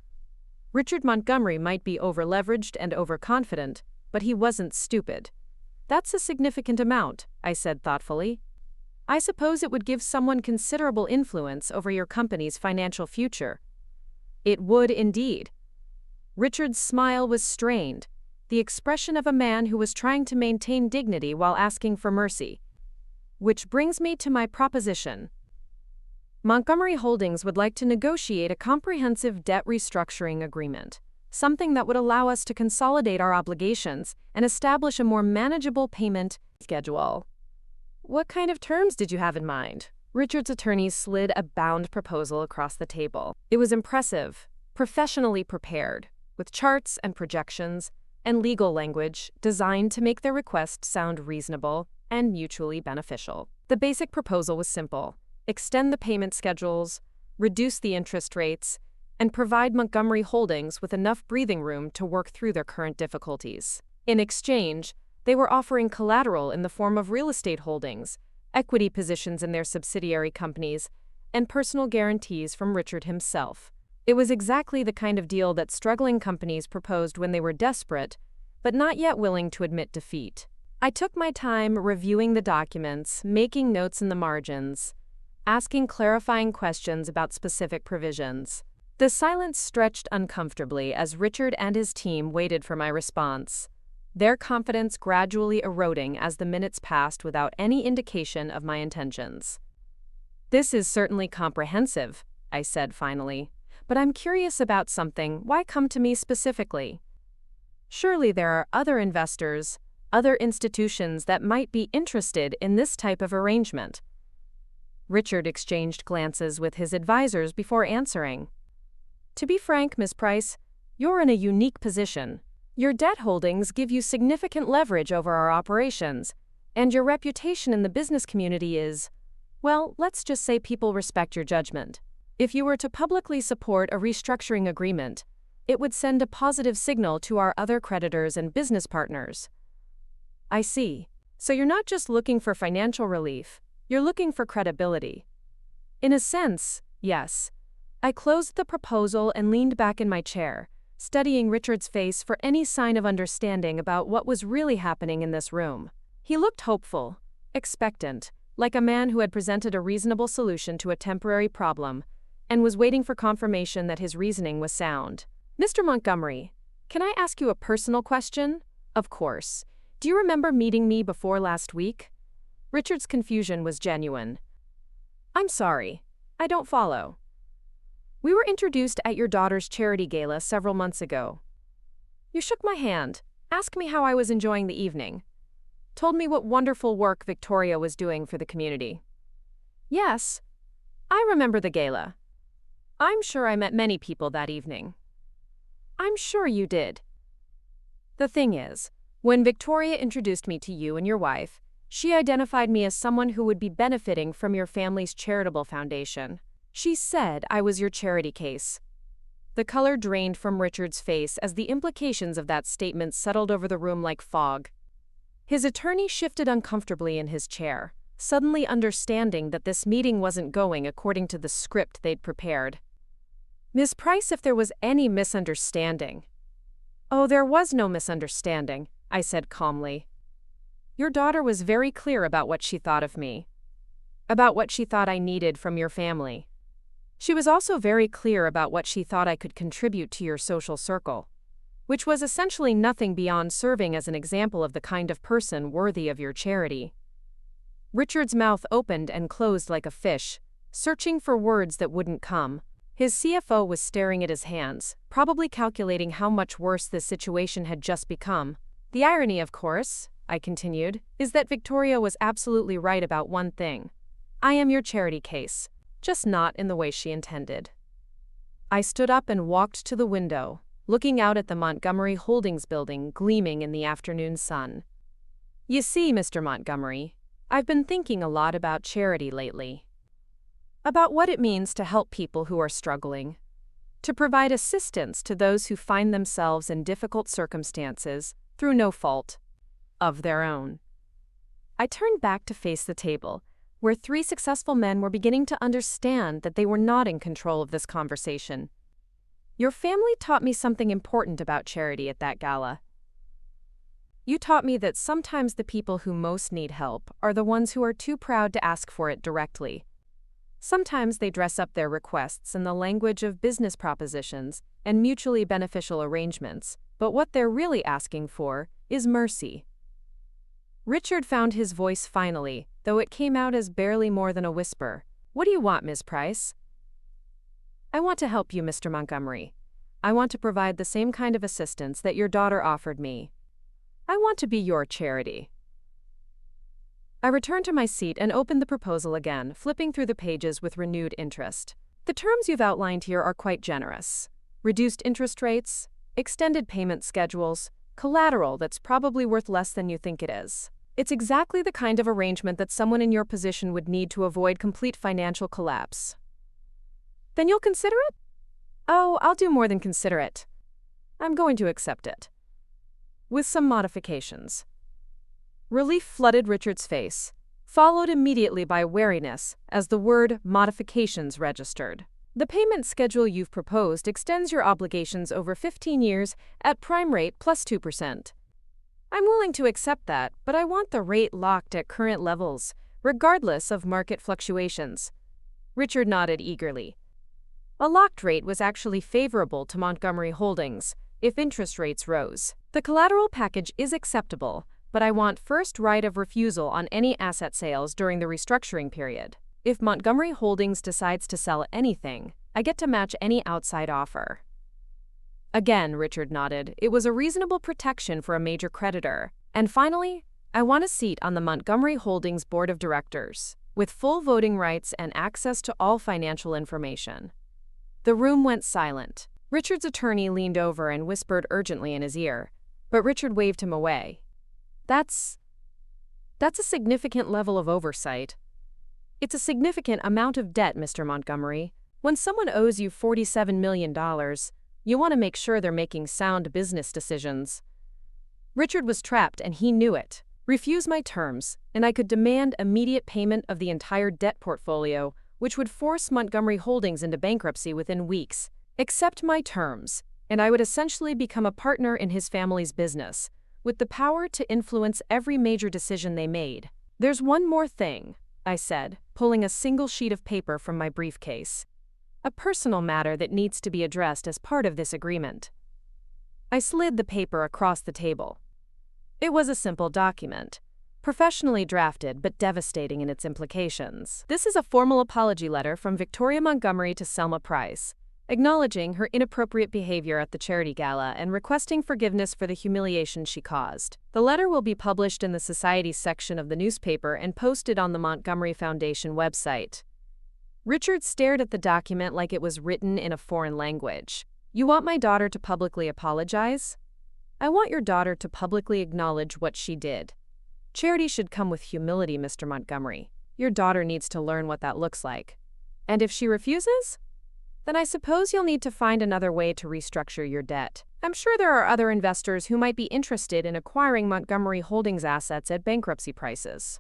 Richard Montgomery might be overleveraged and overconfident, but he wasn't stupid. "That's a significant amount," I said thoughtfully. "I suppose it would give someone considerable influence over your company's financial future." "It would indeed." Richard's smile was strained, the expression of a man who was trying to maintain dignity while asking for mercy. "Which brings me to my proposition. Montgomery Holdings would like to negotiate a comprehensive debt restructuring agreement, something that would allow us to consolidate our obligations and establish a more manageable payment schedule." "What kind of terms did you have in mind?" Richard's attorney slid a bound proposal across the table. It was impressive, professionally prepared, with charts and projections and legal language designed to make their request sound reasonable and mutually beneficial. The basic proposal was simple: extend the payment schedules, reduce the interest rates, and provide Montgomery Holdings with enough breathing room to work through their current difficulties. In exchange, they were offering collateral in the form of real estate holdings, equity positions in their subsidiary companies, and personal guarantees from Richard himself. It was exactly the kind of deal that struggling companies proposed when they were desperate, but not yet willing to admit defeat. I took my time reviewing the documents, making notes in the margins, asking clarifying questions about specific provisions. The silence stretched uncomfortably as Richard and his team waited for my response, their confidence gradually eroding as the minutes passed without any indication of my intentions. "This is certainly comprehensive," I said finally, "but I'm curious about something. Why come to me specifically? Surely there are other investors, other institutions that might be interested in this type of arrangement." Richard exchanged glances with his advisors before answering. "To be frank, Ms. Price, you're in a unique position. Your debt holdings give you significant leverage over our operations, and your reputation in the business community is, well, let's just say people respect your judgment. If you were to publicly support a restructuring agreement, it would send a positive signal to our other creditors and business partners." "I see. So you're not just looking for financial relief, you're looking for credibility." "In a sense, yes." I closed the proposal and leaned back in my chair, studying Richard's face for any sign of understanding about what was really happening in this room. He looked hopeful, expectant, like a man who had presented a reasonable solution to a temporary problem and was waiting for confirmation that his reasoning was sound. "Mr. Montgomery, can I ask you a personal question?" "Of course. Do you remember meeting me before last week?" Richard's confusion was genuine. "I'm sorry. I don't follow." "We were introduced at your daughter's charity gala several months ago. You shook my hand, asked me how I was enjoying the evening, told me what wonderful work Victoria was doing for the community." "Yes, I remember the gala. I'm sure I met many people that evening." "I'm sure you did. The thing is, when Victoria introduced me to you and your wife, she identified me as someone who would be benefiting from your family's charitable foundation. She said I was your charity case." The color drained from Richard's face as the implications of that statement settled over the room like fog. His attorney shifted uncomfortably in his chair, suddenly understanding that this meeting wasn't going according to the script they'd prepared. "Ms. Price, if there was any misunderstanding—" "Oh, there was no misunderstanding," I said calmly. "Your daughter was very clear about what she thought of me, about what she thought I needed from your family. She was also very clear about what she thought I could contribute to your social circle, which was essentially nothing beyond serving as an example of the kind of person worthy of your charity." Richard's mouth opened and closed like a fish, searching for words that wouldn't come. His CFO was staring at his hands, probably calculating how much worse this situation had just become. "The irony, of course," I continued, "is that Victoria was absolutely right about one thing. I am your charity case, just not in the way she intended." I stood up and walked to the window, looking out at the Montgomery Holdings building gleaming in the afternoon sun. "You see, Mr. Montgomery, I've been thinking a lot about charity lately. About what it means to help people who are struggling, to provide assistance to those who find themselves in difficult circumstances through no fault of their own." I turned back to face the table, where three successful men were beginning to understand that they were not in control of this conversation. "Your family taught me something important about charity at that gala. You taught me that sometimes the people who most need help are the ones who are too proud to ask for it directly. Sometimes they dress up their requests in the language of business propositions and mutually beneficial arrangements, but what they're really asking for is mercy." Richard found his voice finally, though it came out as barely more than a whisper. "What do you want, Ms. Price?" "I want to help you, Mr. Montgomery. I want to provide the same kind of assistance that your daughter offered me. I want to be your charity." I returned to my seat and opened the proposal again, flipping through the pages with renewed interest. "The terms you've outlined here are quite generous. Reduced interest rates, extended payment schedules, collateral that's probably worth less than you think it is. It's exactly the kind of arrangement that someone in your position would need to avoid complete financial collapse." "Then you'll consider it?" "Oh, I'll do more than consider it. I'm going to accept it. With some modifications." Relief flooded Richard's face. followed immediately by wariness as the word modifications registered. The payment schedule you've proposed extends your obligations over 15 years at prime rate plus 2%. I'm willing to accept that, but I want the rate locked at current levels, regardless of market fluctuations. Richard nodded eagerly. A locked rate was actually favorable to Montgomery Holdings if interest rates rose. The collateral package is acceptable, but I want first right of refusal on any asset sales during the restructuring period. If Montgomery Holdings decides to sell anything, I get to match any outside offer. Again, Richard nodded. It was a reasonable protection for a major creditor. And finally, I want a seat on the Montgomery Holdings Board of Directors, with full voting rights and access to all financial information. The room went silent. Richard's attorney leaned over and whispered urgently in his ear, but Richard waved him away. That's a significant level of oversight. It's a significant amount of debt, Mr. Montgomery. When someone owes you $47 million, you want to make sure they're making sound business decisions. Richard was trapped and he knew it. Refuse my terms, and I could demand immediate payment of the entire debt portfolio, which would force Montgomery Holdings into bankruptcy within weeks. Accept my terms, and I would essentially become a partner in his family's business, with the power to influence every major decision they made. There's one more thing, I said, pulling a single sheet of paper from my briefcase. A personal matter that needs to be addressed as part of this agreement. I slid the paper across the table. It was a simple document, professionally drafted but devastating in its implications. This is a formal apology letter from Victoria Montgomery to Selma Price, acknowledging her inappropriate behavior at the charity gala and requesting forgiveness for the humiliation she caused. The letter will be published in the Society section of the newspaper and posted on the Montgomery Foundation website. Richard stared at the document like it was written in a foreign language. You want my daughter to publicly apologize? I want your daughter to publicly acknowledge what she did. Charity should come with humility, Mr. Montgomery. Your daughter needs to learn what that looks like. And if she refuses? Then I suppose you'll need to find another way to restructure your debt. I'm sure there are other investors who might be interested in acquiring Montgomery Holdings assets at bankruptcy prices.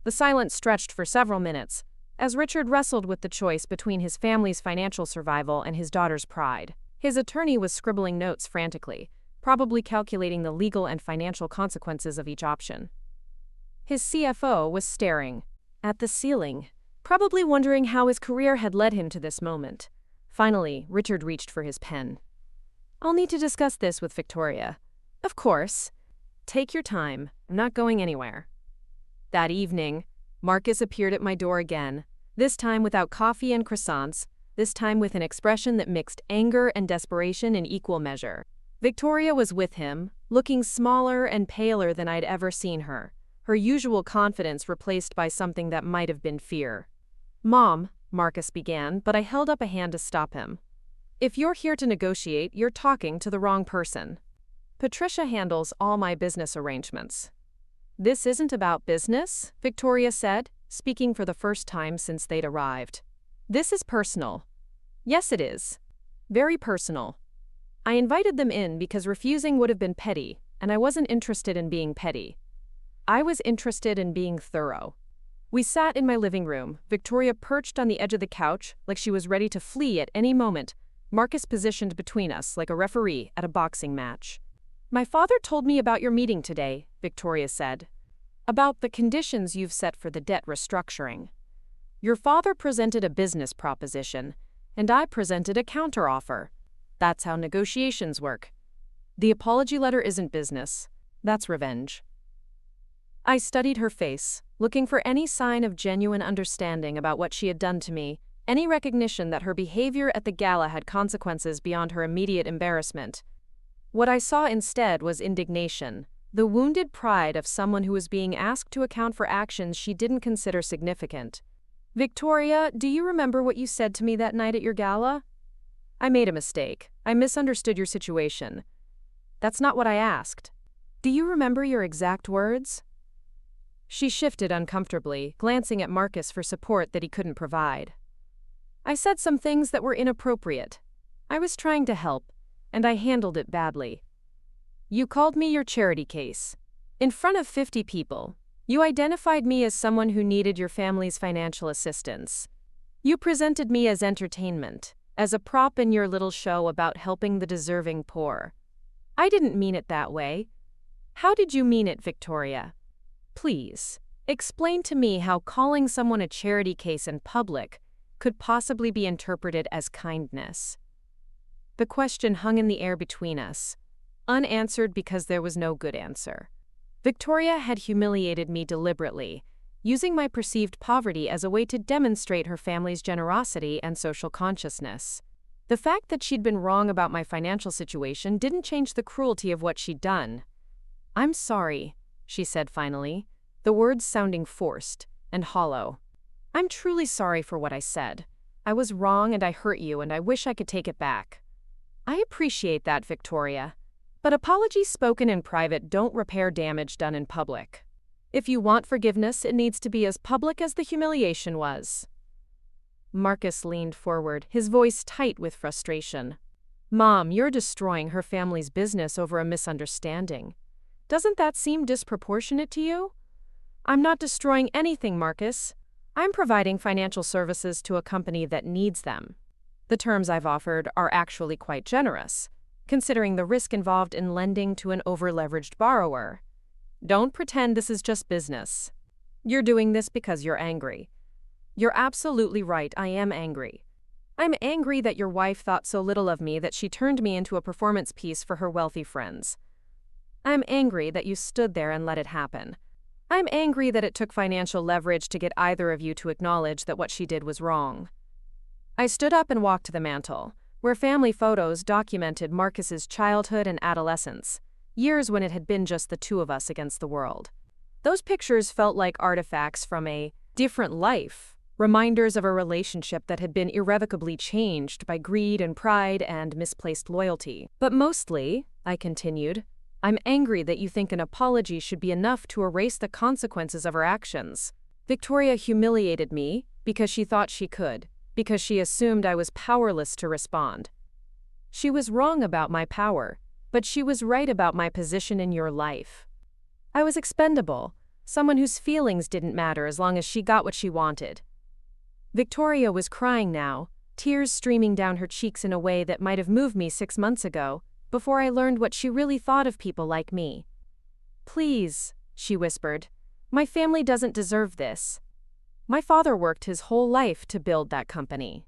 The silence stretched for several minutes, as Richard wrestled with the choice between his family's financial survival and his daughter's pride. His attorney was scribbling notes frantically, probably calculating the legal and financial consequences of each option. His CFO was staring at the ceiling, probably wondering how his career had led him to this moment. Finally, Richard reached for his pen. I'll need to discuss this with Victoria. Of course. Take your time. I'm not going anywhere. That evening, Marcus appeared at my door again, this time without coffee and croissants, this time with an expression that mixed anger and desperation in equal measure. Victoria was with him, looking smaller and paler than I'd ever seen her, her usual confidence replaced by something that might have been fear. Mom, Marcus began, but I held up a hand to stop him. If you're here to negotiate, you're talking to the wrong person. Patricia handles all my business arrangements. This isn't about business, Victoria said, speaking for the first time since they'd arrived. This is personal. Yes, it is. Very personal. I invited them in because refusing would have been petty, and I wasn't interested in being petty. I was interested in being thorough. We sat in my living room, Victoria perched on the edge of the couch like she was ready to flee at any moment, Marcus positioned between us like a referee at a boxing match. My father told me about your meeting today, Victoria said. About the conditions you've set for the debt restructuring. Your father presented a business proposition, and I presented a counteroffer. That's how negotiations work. The apology letter isn't business. That's revenge. I studied her face, looking for any sign of genuine understanding about what she had done to me, any recognition that her behavior at the gala had consequences beyond her immediate embarrassment. What I saw instead was indignation, the wounded pride of someone who was being asked to account for actions she didn't consider significant. Victoria, do you remember what you said to me that night at your gala? I made a mistake. I misunderstood your situation. That's not what I asked. Do you remember your exact words? She shifted uncomfortably, glancing at Marcus for support that he couldn't provide. I said some things that were inappropriate. I was trying to help, and I handled it badly. You called me your charity case. In front of 50 people. You identified me as someone who needed your family's financial assistance. You presented me as entertainment, as a prop in your little show about helping the deserving poor. I didn't mean it that way. How did you mean it, Victoria? Please, explain to me how calling someone a charity case in public could possibly be interpreted as kindness. The question hung in the air between us, unanswered because there was no good answer. Victoria had humiliated me deliberately, using my perceived poverty as a way to demonstrate her family's generosity and social consciousness. The fact that she'd been wrong about my financial situation didn't change the cruelty of what she'd done. "I'm sorry," she said finally, the words sounding forced and hollow. "I'm truly sorry for what I said. I was wrong and I hurt you and I wish I could take it back." "I appreciate that, Victoria. But apologies spoken in private don't repair damage done in public. If you want forgiveness, it needs to be as public as the humiliation was." Marcus leaned forward, his voice tight with frustration. "Mom, you're destroying her family's business over a misunderstanding. Doesn't that seem disproportionate to you?" "I'm not destroying anything, Marcus. I'm providing financial services to a company that needs them. The terms I've offered are actually quite generous, considering the risk involved in lending to an over-leveraged borrower. Don't pretend this is just business. You're doing this because you're angry. You're absolutely right, I am angry. I'm angry that your wife thought so little of me that she turned me into a performance piece for her wealthy friends. I'm angry that you stood there and let it happen. I'm angry that it took financial leverage to get either of you to acknowledge that what she did was wrong." I stood up and walked to the mantel, where family photos documented Marcus's childhood and adolescence, years when it had been just the two of us against the world. Those pictures felt like artifacts from a different life, reminders of a relationship that had been irrevocably changed by greed and pride and misplaced loyalty. "But mostly," I continued, "I'm angry that you think an apology should be enough to erase the consequences of her actions. Victoria humiliated me because she thought she could, because she assumed I was powerless to respond. She was wrong about my power, but she was right about my position in your life. I was expendable, someone whose feelings didn't matter as long as she got what she wanted." Victoria was crying now, tears streaming down her cheeks in a way that might have moved me 6 months ago, before I learned what she really thought of people like me. "Please," she whispered, "my family doesn't deserve this. My father worked his whole life to build that company."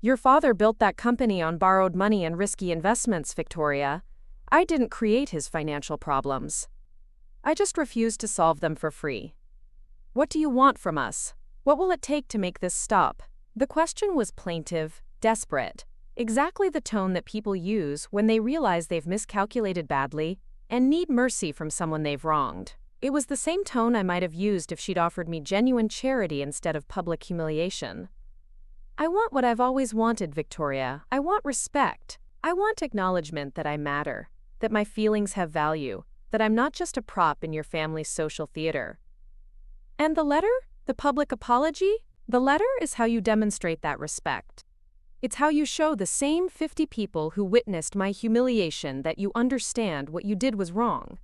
"Your father built that company on borrowed money and risky investments, Victoria. I didn't create his financial problems. I just refused to solve them for free. What do you want from us? What will it take to make this stop?" The question was plaintive, desperate, exactly the tone that people use when they realize they've miscalculated badly and need mercy from someone they've wronged. It was the same tone I might have used if she'd offered me genuine charity instead of public humiliation. "I want what I've always wanted, Victoria. I want respect. I want acknowledgement that I matter, that my feelings have value, that I'm not just a prop in your family's social theater." "And the letter? The public apology? The letter is how you demonstrate that respect. It's how you show the same 50 people who witnessed my humiliation that you understand what you did was wrong."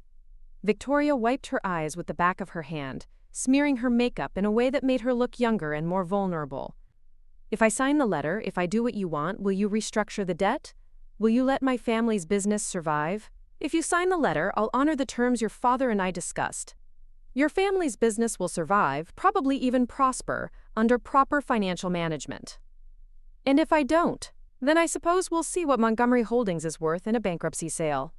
Victoria wiped her eyes with the back of her hand, smearing her makeup in a way that made her look younger and more vulnerable. "If I sign the letter, if I do what you want, will you restructure the debt? Will you let my family's business survive? If you sign the letter, I'll honor the terms your father and I discussed. Your family's business will survive, probably even prosper, under proper financial management. And if I don't, then I suppose we'll see what Montgomery Holdings is worth in a bankruptcy sale."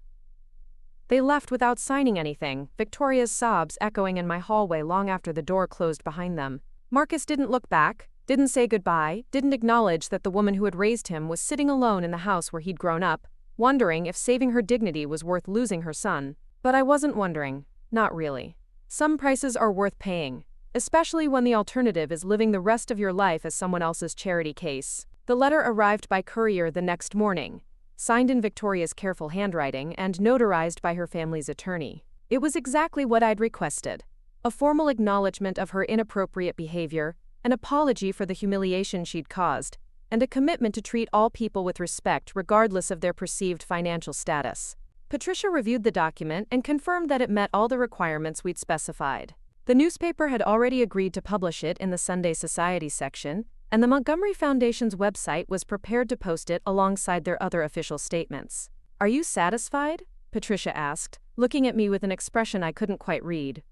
They left without signing anything, Victoria's sobs echoing in my hallway long after the door closed behind them. Marcus didn't look back, didn't say goodbye, didn't acknowledge that the woman who had raised him was sitting alone in the house where he'd grown up, wondering if saving her dignity was worth losing her son. But I wasn't wondering, not really. Some prices are worth paying, especially when the alternative is living the rest of your life as someone else's charity case. The letter arrived by courier the next morning, signed in Victoria's careful handwriting and notarized by her family's attorney. It was exactly what I'd requested: a formal acknowledgement of her inappropriate behavior, an apology for the humiliation she'd caused, and a commitment to treat all people with respect regardless of their perceived financial status. Patricia reviewed the document and confirmed that it met all the requirements we'd specified. The newspaper had already agreed to publish it in the Sunday Society section, and the Montgomery Foundation's website was prepared to post it alongside their other official statements. "Are you satisfied?" Patricia asked, looking at me with an expression I couldn't quite read.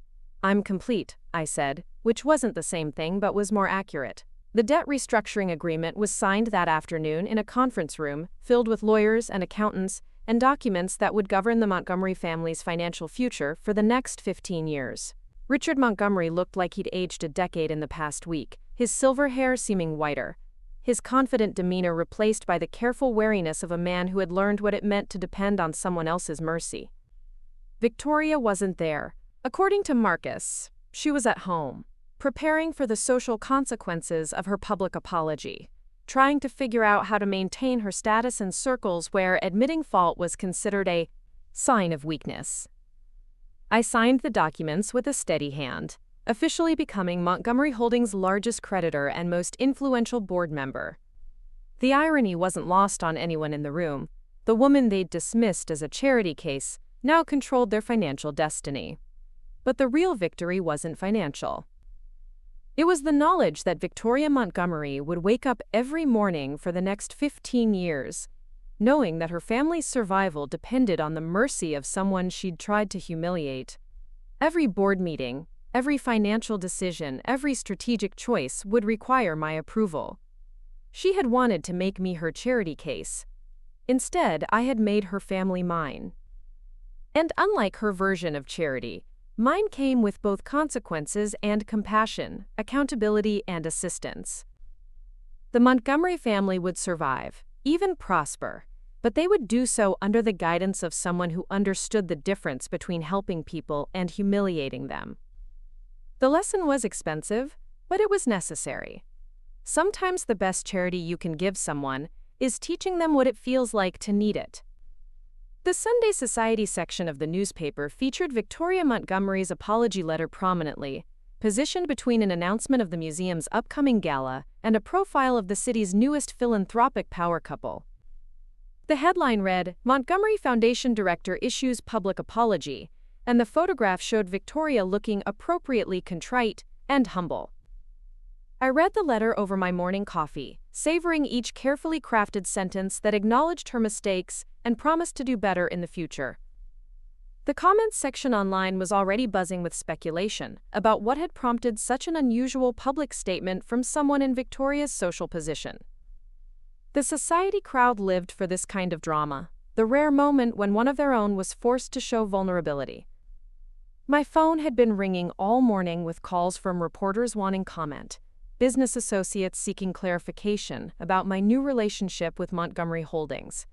"I'm complete," I said, which wasn't the same thing but was more accurate. The debt restructuring agreement was signed that afternoon in a conference room filled with lawyers and accountants and documents that would govern the Montgomery family's financial future for the next 15 years. Richard Montgomery looked like he'd aged a decade in the past week, his silver hair seeming whiter, his confident demeanor replaced by the careful wariness of a man who had learned what it meant to depend on someone else's mercy. Victoria wasn't there. According to Marcus, she was at home, preparing for the social consequences of her public apology, trying to figure out how to maintain her status in circles where admitting fault was considered a sign of weakness. I signed the documents with a steady hand, officially becoming Montgomery Holdings' largest creditor and most influential board member. The irony wasn't lost on anyone in the room. The woman they'd dismissed as a charity case now controlled their financial destiny. But the real victory wasn't financial. It was the knowledge that Victoria Montgomery would wake up every morning for the next 15 years, knowing that her family's survival depended on the mercy of someone she'd tried to humiliate. Every board meeting, every financial decision, every strategic choice would require my approval. She had wanted to make me her charity case. Instead, I had made her family mine. And unlike her version of charity, mine came with both consequences and compassion, accountability and assistance. The Montgomery family would survive, even prosper, but they would do so under the guidance of someone who understood the difference between helping people and humiliating them. The lesson was expensive, but it was necessary. Sometimes the best charity you can give someone is teaching them what it feels like to need it. The Sunday Society section of the newspaper featured Victoria Montgomery's apology letter prominently, positioned between an announcement of the museum's upcoming gala and a profile of the city's newest philanthropic power couple. The headline read, "Montgomery Foundation Director Issues Public Apology," and the photograph showed Victoria looking appropriately contrite and humble. I read the letter over my morning coffee, savoring each carefully crafted sentence that acknowledged her mistakes and promised to do better in the future. The comments section online was already buzzing with speculation about what had prompted such an unusual public statement from someone in Victoria's social position. The society crowd lived for this kind of drama, the rare moment when one of their own was forced to show vulnerability. My phone had been ringing all morning with calls from reporters wanting comment, business associates seeking clarification about my new relationship with Montgomery Holdings,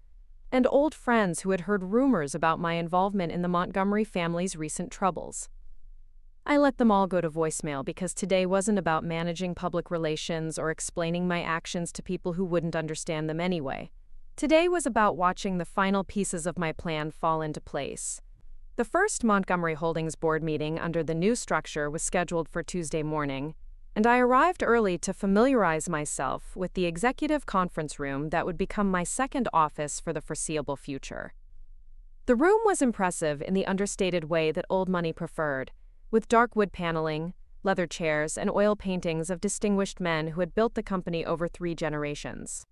and old friends who had heard rumors about my involvement in the Montgomery family's recent troubles. I let them all go to voicemail because today wasn't about managing public relations or explaining my actions to people who wouldn't understand them anyway. Today was about watching the final pieces of my plan fall into place. The first Montgomery Holdings board meeting under the new structure was scheduled for Tuesday morning, and I arrived early to familiarize myself with the executive conference room that would become my second office for the foreseeable future. The room was impressive in the understated way that old money preferred, with dark wood paneling, leather chairs, and oil paintings of distinguished men who had built the company over 3 generations.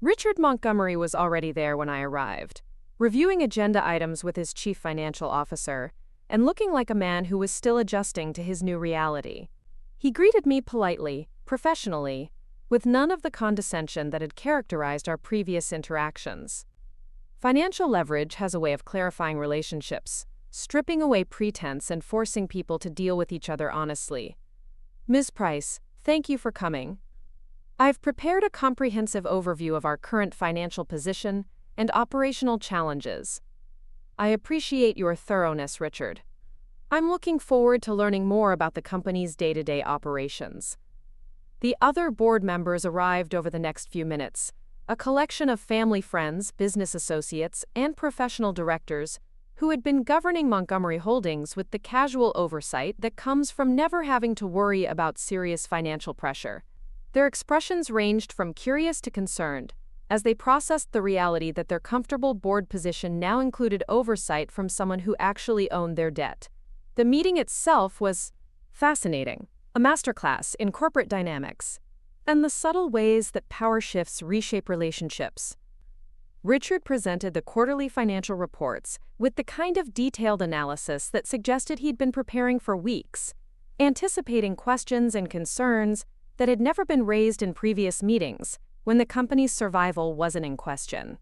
Richard Montgomery was already there when I arrived, reviewing agenda items with his chief financial officer, and looking like a man who was still adjusting to his new reality. He greeted me politely, professionally, with none of the condescension that had characterized our previous interactions. Financial leverage has a way of clarifying relationships, stripping away pretense and forcing people to deal with each other honestly. "Ms. Price, thank you for coming. I've prepared a comprehensive overview of our current financial position and operational challenges. I appreciate your thoroughness, Richard. I'm looking forward to learning more about the company's day-to-day operations." The other board members arrived over the next few minutes, a collection of family friends, business associates, and professional directors who had been governing Montgomery Holdings with the casual oversight that comes from never having to worry about serious financial pressure. Their expressions ranged from curious to concerned, as they processed the reality that their comfortable board position now included oversight from someone who actually owned their debt. The meeting itself was Fascinating. A masterclass in corporate dynamics and the subtle ways that power shifts reshape relationships. Richard presented the quarterly financial reports with the kind of detailed analysis that suggested he'd been preparing for weeks, anticipating questions and concerns that had never been raised in previous meetings when the company's survival wasn't in question.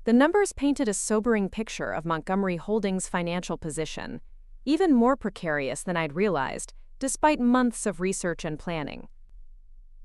The numbers painted a sobering picture of Montgomery Holdings' financial position, even more precarious than I'd realized, despite months of research and planning.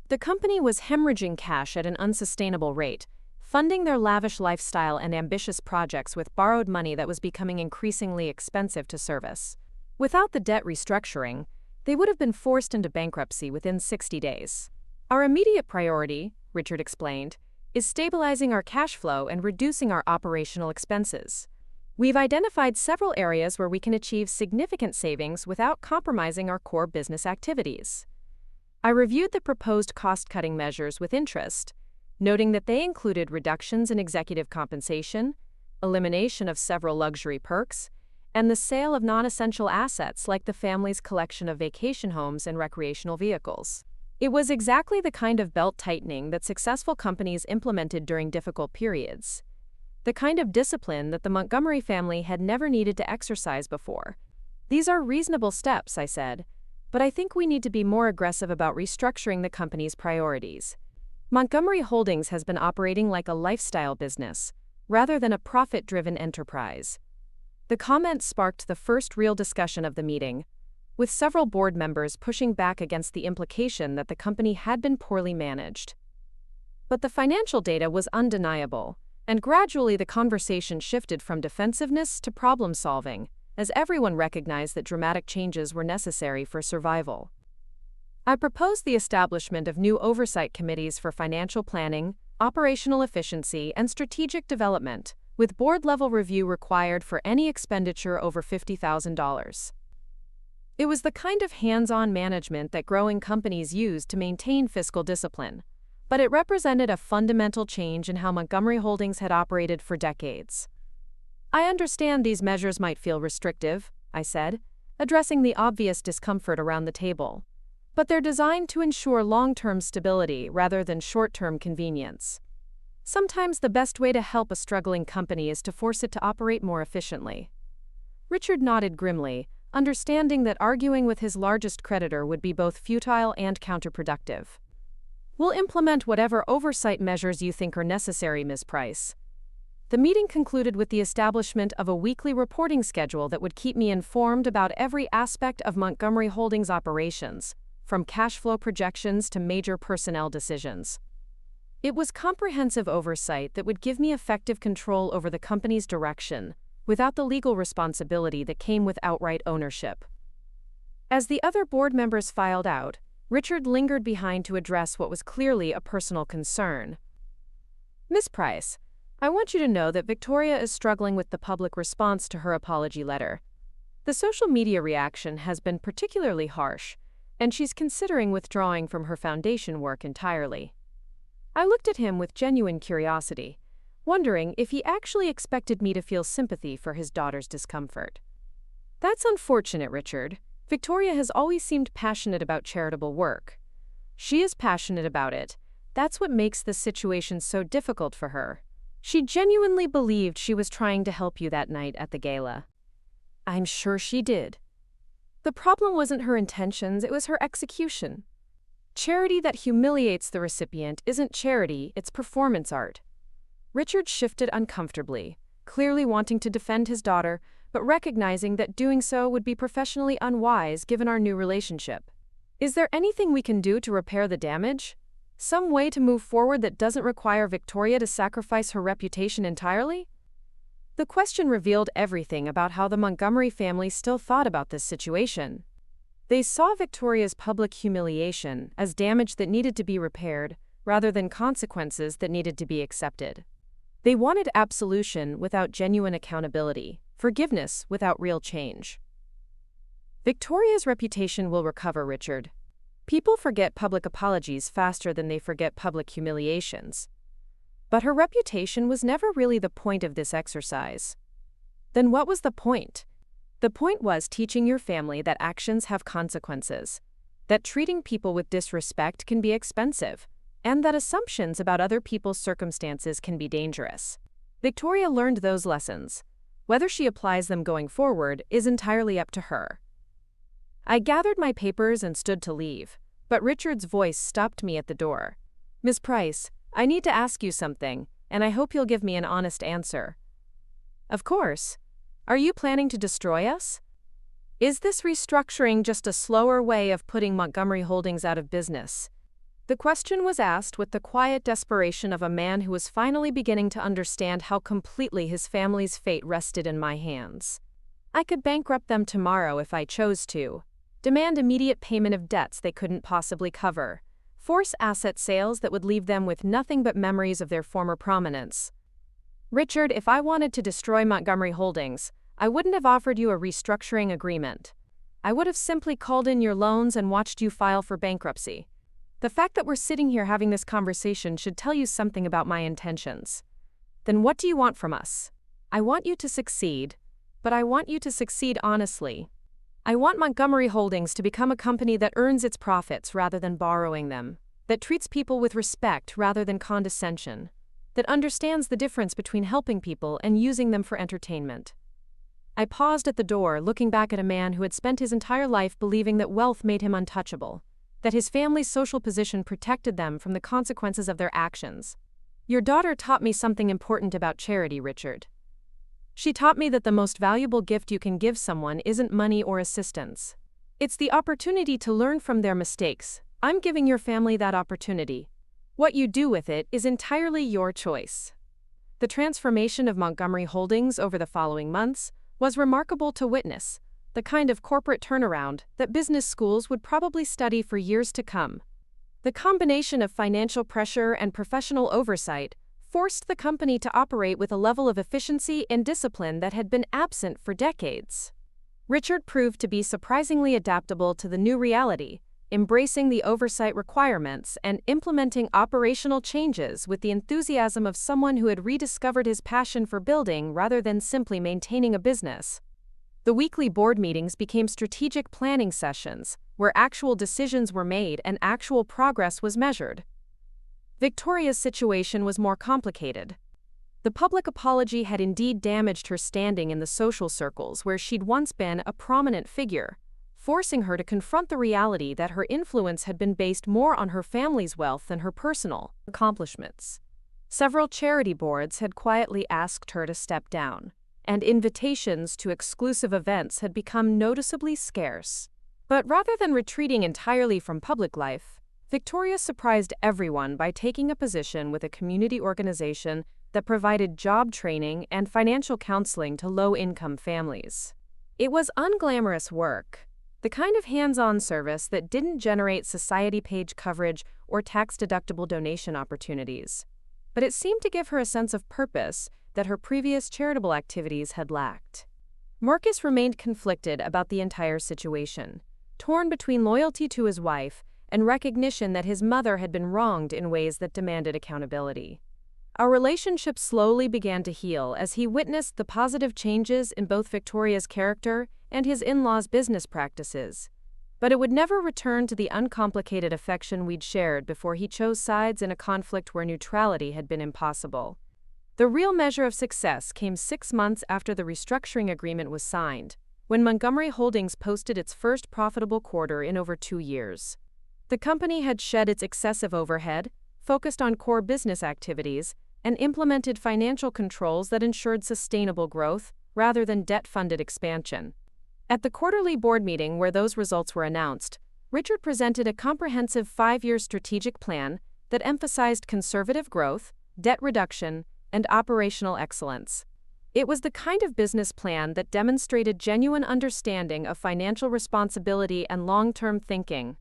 The company was hemorrhaging cash at an unsustainable rate, funding their lavish lifestyle and ambitious projects with borrowed money that was becoming increasingly expensive to service. Without the debt restructuring, they would have been forced into bankruptcy within 60 days. Our immediate priority, Richard explained, is stabilizing our cash flow and reducing our operational expenses. We've identified several areas where we can achieve significant savings without compromising our core business activities. I reviewed the proposed cost-cutting measures with interest, noting that they included reductions in executive compensation, elimination of several luxury perks, and the sale of non-essential assets like the family's collection of vacation homes and recreational vehicles. It was exactly the kind of belt-tightening that successful companies implemented during difficult periods, the kind of discipline that the Montgomery family had never needed to exercise before. These are reasonable steps, I said, but I think we need to be more aggressive about restructuring the company's priorities. Montgomery Holdings has been operating like a lifestyle business, rather than a profit-driven enterprise. The comment sparked the first real discussion of the meeting, with several board members pushing back against the implication that the company had been poorly managed. But the financial data was undeniable, and gradually the conversation shifted from defensiveness to problem-solving, as everyone recognized that dramatic changes were necessary for survival. I proposed the establishment of new oversight committees for financial planning, operational efficiency, and strategic development, with board-level review required for any expenditure over $50,000. It was the kind of hands-on management that growing companies use to maintain fiscal discipline, but it represented a fundamental change in how Montgomery Holdings had operated for decades. I understand these measures might feel restrictive, I said, addressing the obvious discomfort around the table, but they're designed to ensure long-term stability rather than short-term convenience. Sometimes the best way to help a struggling company is to force it to operate more efficiently. Richard nodded grimly, understanding that arguing with his largest creditor would be both futile and counterproductive. We'll implement whatever oversight measures you think are necessary, Ms. Price. The meeting concluded with the establishment of a weekly reporting schedule that would keep me informed about every aspect of Montgomery Holdings' operations, from cash flow projections to major personnel decisions. It was comprehensive oversight that would give me effective control over the company's direction, without the legal responsibility that came with outright ownership. As the other board members filed out, Richard lingered behind to address what was clearly a personal concern. Ms. Price, I want you to know that Victoria is struggling with the public response to her apology letter. The social media reaction has been particularly harsh, and she's considering withdrawing from her foundation work entirely. I looked at him with genuine curiosity, wondering if he actually expected me to feel sympathy for his daughter's discomfort. That's unfortunate, Richard. Victoria has always seemed passionate about charitable work. She is passionate about it. That's what makes this situation so difficult for her. She genuinely believed she was trying to help you that night at the gala. I'm sure she did. The problem wasn't her intentions, it was her execution. Charity that humiliates the recipient isn't charity, it's performance art. Richard shifted uncomfortably, clearly wanting to defend his daughter, but recognizing that doing so would be professionally unwise given our new relationship. Is there anything we can do to repair the damage? Some way to move forward that doesn't require Victoria to sacrifice her reputation entirely? The question revealed everything about how the Montgomery family still thought about this situation. They saw Victoria's public humiliation as damage that needed to be repaired, rather than consequences that needed to be accepted. They wanted absolution without genuine accountability, forgiveness without real change. Victoria's reputation will recover, Richard. People forget public apologies faster than they forget public humiliations. But her reputation was never really the point of this exercise. Then what was the point? The point was teaching your family that actions have consequences, that treating people with disrespect can be expensive, and that assumptions about other people's circumstances can be dangerous. Victoria learned those lessons. Whether she applies them going forward is entirely up to her. I gathered my papers and stood to leave, but Richard's voice stopped me at the door. "Miss Price, I need to ask you something, and I hope you'll give me an honest answer." "Of course. Are you planning to destroy us? Is this restructuring just a slower way of putting Montgomery Holdings out of business?" The question was asked with the quiet desperation of a man who was finally beginning to understand how completely his family's fate rested in my hands. I could bankrupt them tomorrow if I chose to, demand immediate payment of debts they couldn't possibly cover, force asset sales that would leave them with nothing but memories of their former prominence. "Richard, if I wanted to destroy Montgomery Holdings, I wouldn't have offered you a restructuring agreement. I would have simply called in your loans and watched you file for bankruptcy. The fact that we're sitting here having this conversation should tell you something about my intentions. Then what do you want from us?" "I want you to succeed, but I want you to succeed honestly. I want Montgomery Holdings to become a company that earns its profits rather than borrowing them, that treats people with respect rather than condescension, that understands the difference between helping people and using them for entertainment." I paused at the door, looking back at a man who had spent his entire life believing that wealth made him untouchable, that his family's social position protected them from the consequences of their actions. "Your daughter taught me something important about charity, Richard. She taught me that the most valuable gift you can give someone isn't money or assistance. It's the opportunity to learn from their mistakes. I'm giving your family that opportunity. What you do with it is entirely your choice." The transformation of Montgomery Holdings over the following months was remarkable to witness, the kind of corporate turnaround that business schools would probably study for years to come. The combination of financial pressure and professional oversight forced the company to operate with a level of efficiency and discipline that had been absent for decades. Richard proved to be surprisingly adaptable to the new reality, embracing the oversight requirements and implementing operational changes with the enthusiasm of someone who had rediscovered his passion for building rather than simply maintaining a business. The weekly board meetings became strategic planning sessions, where actual decisions were made and actual progress was measured. Victoria's situation was more complicated. The public apology had indeed damaged her standing in the social circles where she'd once been a prominent figure, forcing her to confront the reality that her influence had been based more on her family's wealth than her personal accomplishments. Several charity boards had quietly asked her to step down, and invitations to exclusive events had become noticeably scarce. But rather than retreating entirely from public life, Victoria surprised everyone by taking a position with a community organization that provided job training and financial counseling to low-income families. It was unglamorous work, the kind of hands-on service that didn't generate society page coverage or tax-deductible donation opportunities. But it seemed to give her a sense of purpose that her previous charitable activities had lacked. Marcus remained conflicted about the entire situation, torn between loyalty to his wife and recognition that his mother had been wronged in ways that demanded accountability. Our relationship slowly began to heal as he witnessed the positive changes in both Victoria's character and his in-laws' business practices. But it would never return to the uncomplicated affection we'd shared before he chose sides in a conflict where neutrality had been impossible. The real measure of success came 6 months after the restructuring agreement was signed, when Montgomery Holdings posted its first profitable quarter in over 2 years. The company had shed its excessive overhead, focused on core business activities, and implemented financial controls that ensured sustainable growth rather than debt-funded expansion. At the quarterly board meeting where those results were announced, Richard presented a comprehensive 5-year strategic plan that emphasized conservative growth, debt reduction, and operational excellence. It was the kind of business plan that demonstrated genuine understanding of financial responsibility and long-term thinking.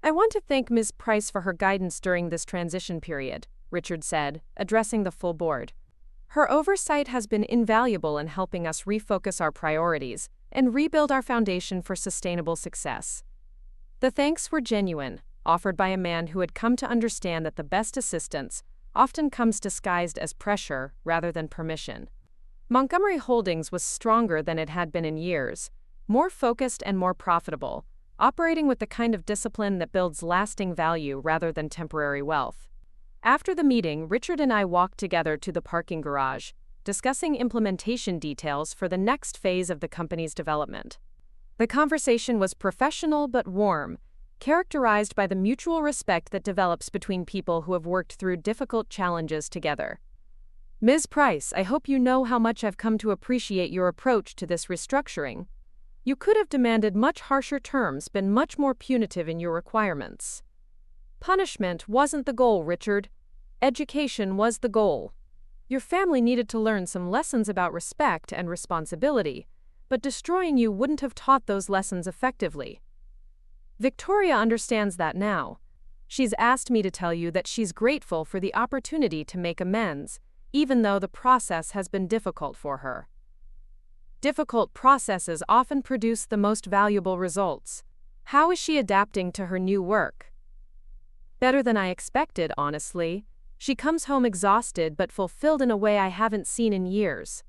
"I want to thank Ms. Price for her guidance during this transition period," Richard said, addressing the full board. "Her oversight has been invaluable in helping us refocus our priorities and rebuild our foundation for sustainable success." The thanks were genuine, offered by a man who had come to understand that the best assistance often comes disguised as pressure rather than permission. Montgomery Holdings was stronger than it had been in years, more focused and more profitable, operating with the kind of discipline that builds lasting value rather than temporary wealth. After the meeting, Richard and I walked together to the parking garage, discussing implementation details for the next phase of the company's development. The conversation was professional but warm, characterized by the mutual respect that develops between people who have worked through difficult challenges together. Ms. Price, I hope you know how much I've come to appreciate your approach to this restructuring. You could have demanded much harsher terms, been much more punitive in your requirements. Punishment wasn't the goal, Richard. Education was the goal. Your family needed to learn some lessons about respect and responsibility, but destroying you wouldn't have taught those lessons effectively. Victoria understands that now. She's asked me to tell you that she's grateful for the opportunity to make amends, even though the process has been difficult for her. Difficult processes often produce the most valuable results. How is she adapting to her new work? Better than I expected, honestly. She comes home exhausted but fulfilled in a way I haven't seen in years.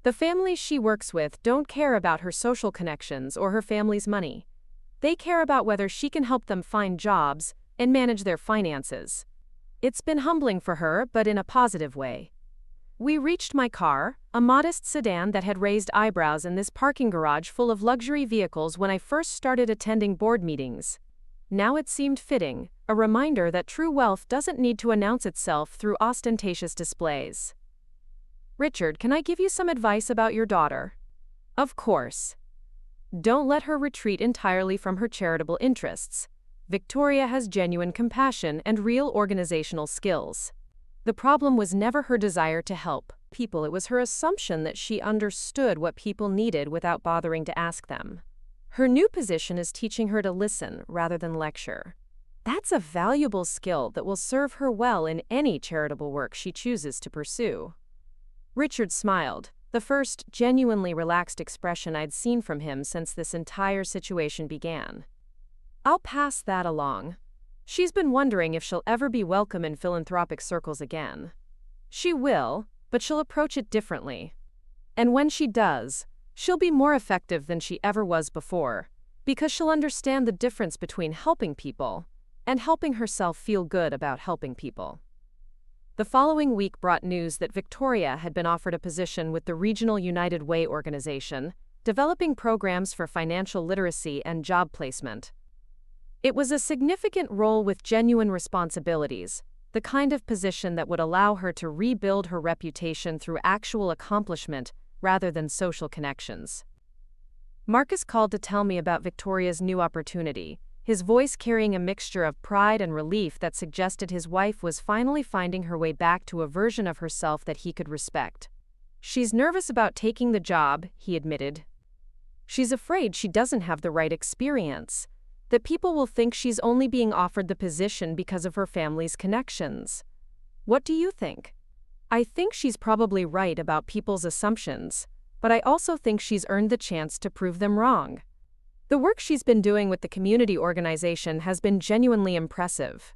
The families she works with don't care about her social connections or her family's money. They care about whether she can help them find jobs and manage their finances. It's been humbling for her, but in a positive way. We reached my car, a modest sedan that had raised eyebrows in this parking garage full of luxury vehicles when I first started attending board meetings. Now it seemed fitting, a reminder that true wealth doesn't need to announce itself through ostentatious displays. Richard, can I give you some advice about your daughter? Of course. Don't let her retreat entirely from her charitable interests. Victoria has genuine compassion and real organizational skills. The problem was never her desire to help people, it was her assumption that she understood what people needed without bothering to ask them. Her new position is teaching her to listen rather than lecture. That's a valuable skill that will serve her well in any charitable work she chooses to pursue. Richard smiled, the first genuinely relaxed expression I'd seen from him since this entire situation began. I'll pass that along. She's been wondering if she'll ever be welcome in philanthropic circles again. She will, but she'll approach it differently. And when she does, she'll be more effective than she ever was before, because she'll understand the difference between helping people and helping herself feel good about helping people. The following week brought news that Victoria had been offered a position with the Regional United Way organization, developing programs for financial literacy and job placement. It was a significant role with genuine responsibilities, the kind of position that would allow her to rebuild her reputation through actual accomplishment rather than social connections. Marcus called to tell me about Victoria's new opportunity, his voice carrying a mixture of pride and relief that suggested his wife was finally finding her way back to a version of herself that he could respect. She's nervous about taking the job, he admitted. She's afraid she doesn't have the right experience, that people will think she's only being offered the position because of her family's connections. What do you think? I think she's probably right about people's assumptions, but I also think she's earned the chance to prove them wrong. The work she's been doing with the community organization has been genuinely impressive.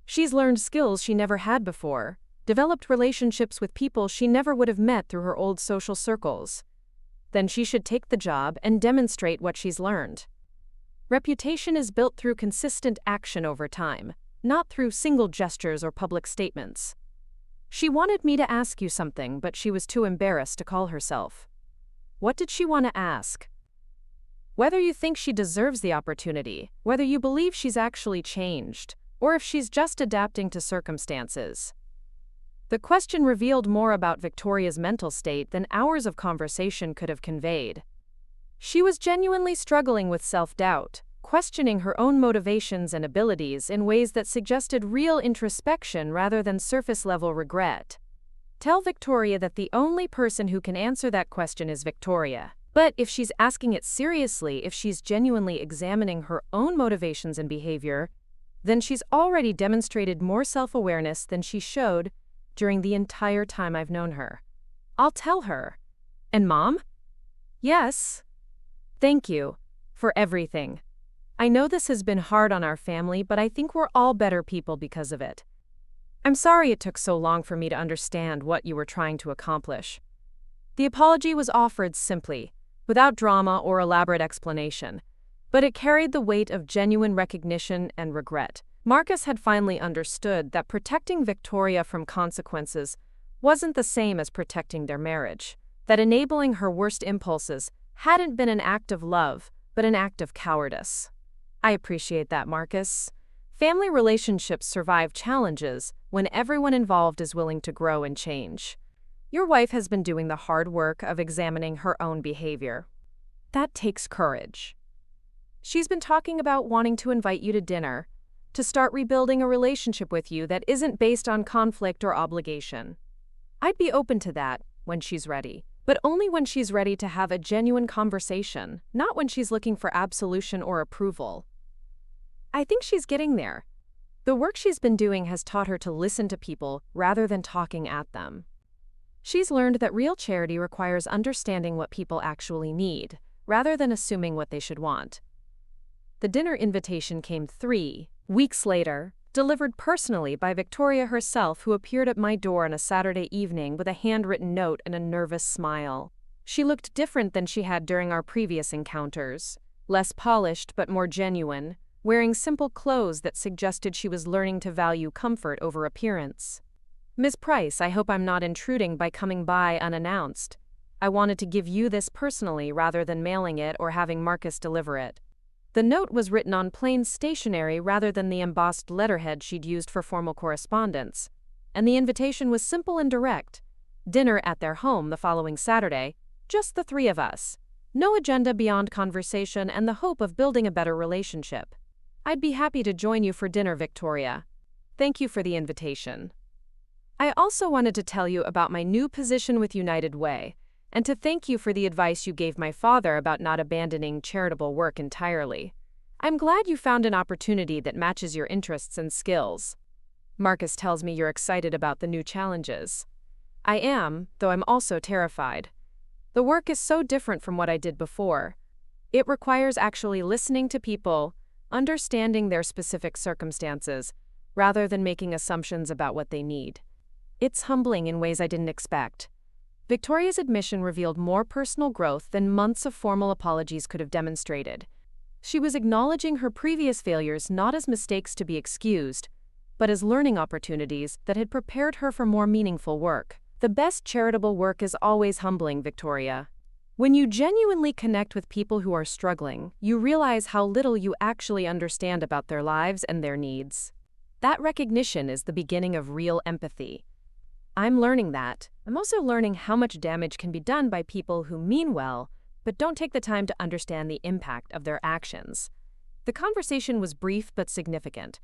She's learned skills she never had before, developed relationships with people she never would have met through her old social circles. Then she should take the job and demonstrate what she's learned. Reputation is built through consistent action over time, not through single gestures or public statements. She wanted me to ask you something, but she was too embarrassed to call herself. What did she want to ask? Whether you think she deserves the opportunity, whether you believe she's actually changed, or if she's just adapting to circumstances. The question revealed more about Victoria's mental state than hours of conversation could have conveyed. She was genuinely struggling with self-doubt, questioning her own motivations and abilities in ways that suggested real introspection rather than surface-level regret. Tell Victoria that the only person who can answer that question is Victoria. But if she's asking it seriously, if she's genuinely examining her own motivations and behavior, then she's already demonstrated more self-awareness than she showed during the entire time I've known her. I'll tell her. And Mom? Yes. Thank you for everything. I know this has been hard on our family, but I think we're all better people because of it. I'm sorry it took so long for me to understand what you were trying to accomplish. The apology was offered simply, without drama or elaborate explanation. But it carried the weight of genuine recognition and regret. Marcus had finally understood that protecting Victoria from consequences wasn't the same as protecting their marriage, that enabling her worst impulses hadn't been an act of love, but an act of cowardice. I appreciate that, Marcus. Family relationships survive challenges when everyone involved is willing to grow and change. Your wife has been doing the hard work of examining her own behavior. That takes courage. She's been talking about wanting to invite you to dinner, to start rebuilding a relationship with you that isn't based on conflict or obligation. I'd be open to that when she's ready, but only when she's ready to have a genuine conversation, not when she's looking for absolution or approval. I think she's getting there. The work she's been doing has taught her to listen to people rather than talking at them. She's learned that real charity requires understanding what people actually need, rather than assuming what they should want. The dinner invitation came 3 weeks later, delivered personally by Victoria herself, who appeared at my door on a Saturday evening with a handwritten note and a nervous smile. She looked different than she had during our previous encounters, less polished but more genuine, wearing simple clothes that suggested she was learning to value comfort over appearance. Miss Price, I hope I'm not intruding by coming by unannounced. I wanted to give you this personally rather than mailing it or having Marcus deliver it. The note was written on plain stationery rather than the embossed letterhead she'd used for formal correspondence, and the invitation was simple and direct. Dinner at their home the following Saturday, just the 3 of us. No agenda beyond conversation and the hope of building a better relationship. I'd be happy to join you for dinner, Victoria. Thank you for the invitation. I also wanted to tell you about my new position with United Way, and to thank you for the advice you gave my father about not abandoning charitable work entirely. I'm glad you found an opportunity that matches your interests and skills. Marcus tells me you're excited about the new challenges. I am, though I'm also terrified. The work is so different from what I did before. It requires actually listening to people, understanding their specific circumstances, rather than making assumptions about what they need. It's humbling in ways I didn't expect. Victoria's admission revealed more personal growth than months of formal apologies could have demonstrated. She was acknowledging her previous failures not as mistakes to be excused, but as learning opportunities that had prepared her for more meaningful work. The best charitable work is always humbling, Victoria. When you genuinely connect with people who are struggling, you realize how little you actually understand about their lives and their needs. That recognition is the beginning of real empathy. I'm learning that. I'm also learning how much damage can be done by people who mean well, but don't take the time to understand the impact of their actions. The conversation was brief but significant,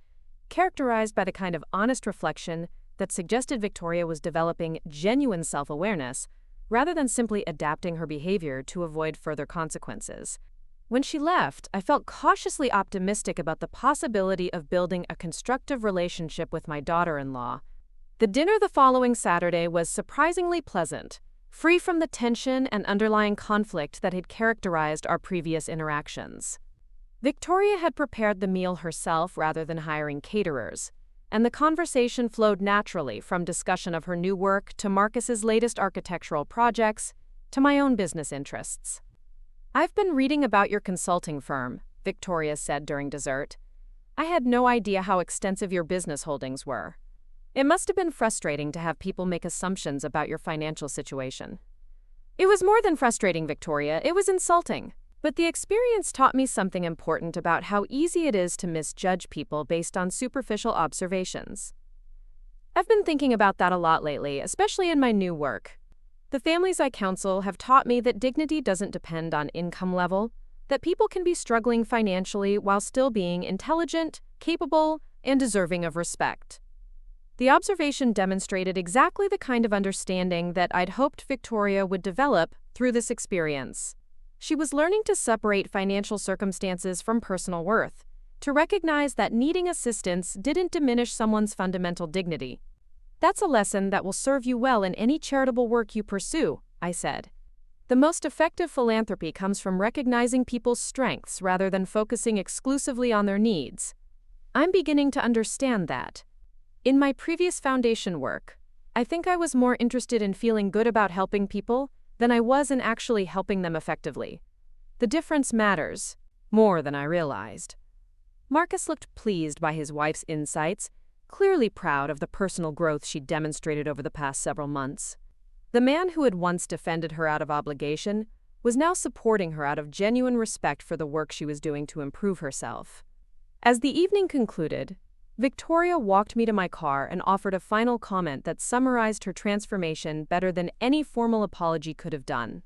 characterized by the kind of honest reflection that suggested Victoria was developing genuine self-awareness, rather than simply adapting her behavior to avoid further consequences. When she left, I felt cautiously optimistic about the possibility of building a constructive relationship with my daughter-in-law. The dinner the following Saturday was surprisingly pleasant, free from the tension and underlying conflict that had characterized our previous interactions. Victoria had prepared the meal herself rather than hiring caterers, and the conversation flowed naturally from discussion of her new work to Marcus's latest architectural projects to my own business interests. I've been reading about your consulting firm, Victoria said during dessert. I had no idea how extensive your business holdings were. It must have been frustrating to have people make assumptions about your financial situation. It was more than frustrating, Victoria. It was insulting. But the experience taught me something important about how easy it is to misjudge people based on superficial observations. I've been thinking about that a lot lately, especially in my new work. The families I counsel have taught me that dignity doesn't depend on income level, that people can be struggling financially while still being intelligent, capable, and deserving of respect. The observation demonstrated exactly the kind of understanding that I'd hoped Victoria would develop through this experience. She was learning to separate financial circumstances from personal worth, to recognize that needing assistance didn't diminish someone's fundamental dignity. That's a lesson that will serve you well in any charitable work you pursue, I said. The most effective philanthropy comes from recognizing people's strengths rather than focusing exclusively on their needs. I'm beginning to understand that. In my previous foundation work, I think I was more interested in feeling good about helping people than I was in actually helping them effectively. The difference matters more than I realized. Marcus looked pleased by his wife's insights, clearly proud of the personal growth she'd demonstrated over the past several months. The man who had once defended her out of obligation was now supporting her out of genuine respect for the work she was doing to improve herself. As the evening concluded, Victoria walked me to my car and offered a final comment that summarized her transformation better than any formal apology could have done.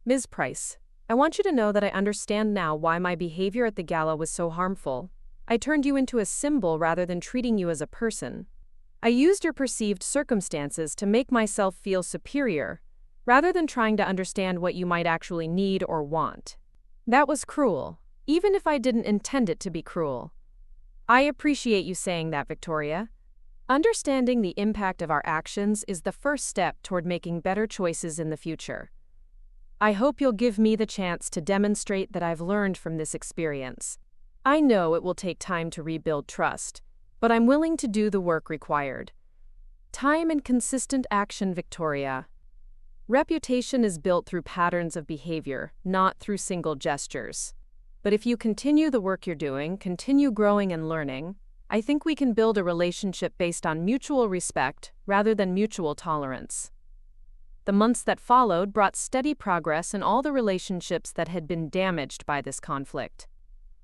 "Ms. Price, I want you to know that I understand now why my behavior at the gala was so harmful. I turned you into a symbol rather than treating you as a person. I used your perceived circumstances to make myself feel superior, rather than trying to understand what you might actually need or want. That was cruel, even if I didn't intend it to be cruel. I appreciate you saying that, Victoria. Understanding the impact of our actions is the first step toward making better choices in the future. I hope you'll give me the chance to demonstrate that I've learned from this experience. I know it will take time to rebuild trust, but I'm willing to do the work required. Time and consistent action, Victoria. Reputation is built through patterns of behavior, not through single gestures. But if you continue the work you're doing, continue growing and learning, I think we can build a relationship based on mutual respect rather than mutual tolerance." The months that followed brought steady progress in all the relationships that had been damaged by this conflict.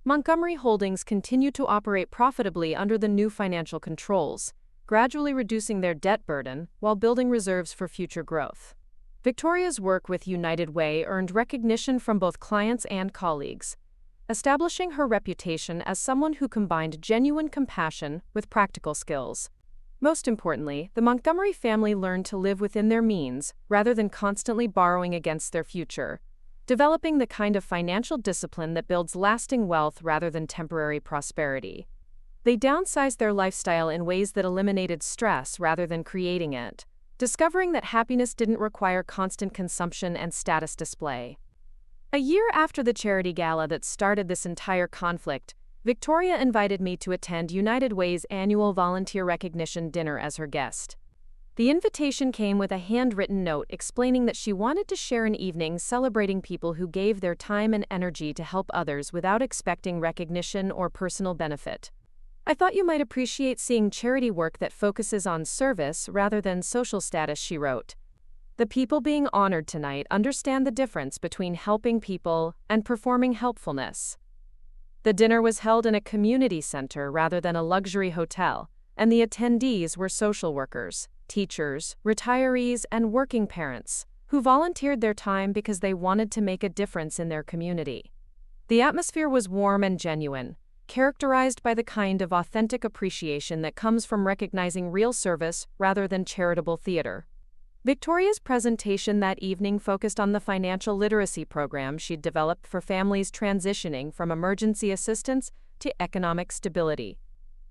Montgomery Holdings continued to operate profitably under the new financial controls, gradually reducing their debt burden while building reserves for future growth. Victoria's work with United Way earned recognition from both clients and colleagues, establishing her reputation as someone who combined genuine compassion with practical skills. Most importantly, the Montgomery family learned to live within their means rather than constantly borrowing against their future, developing the kind of financial discipline that builds lasting wealth rather than temporary prosperity. They downsized their lifestyle in ways that eliminated stress rather than creating it, discovering that happiness didn't require constant consumption and status display. A year after the charity gala that started this entire conflict, Victoria invited me to attend United Way's annual volunteer recognition dinner as her guest. The invitation came with a handwritten note explaining that she wanted to share an evening celebrating people who gave their time and energy to help others without expecting recognition or personal benefit. "I thought you might appreciate seeing charity work that focuses on service rather than social status," she wrote. "The people being honored tonight understand the difference between helping people and performing helpfulness." The dinner was held in a community center rather than a luxury hotel, and the attendees were social workers, teachers, retirees, and working parents who volunteered their time because they wanted to make a difference in their community. The atmosphere was warm and genuine, characterized by the kind of authentic appreciation that comes from recognizing real service rather than charitable theater. Victoria's presentation that evening focused on the financial literacy program she'd developed for families transitioning from emergency assistance to economic stability.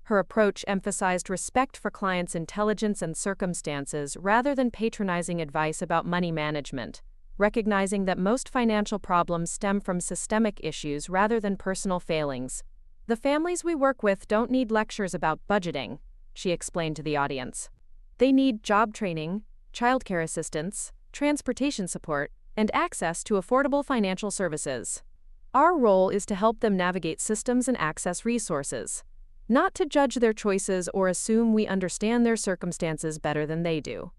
Her approach emphasized respect for clients' intelligence and circumstances rather than patronizing advice about money management, recognizing that most financial problems stem from systemic issues rather than personal failings. "The families we work with don't need lectures about budgeting," she explained to the audience. "They need job training, childcare assistance, transportation support, and access to affordable financial services. Our role is to help them navigate systems and access resources, not to judge their choices or assume we understand their circumstances better than they do."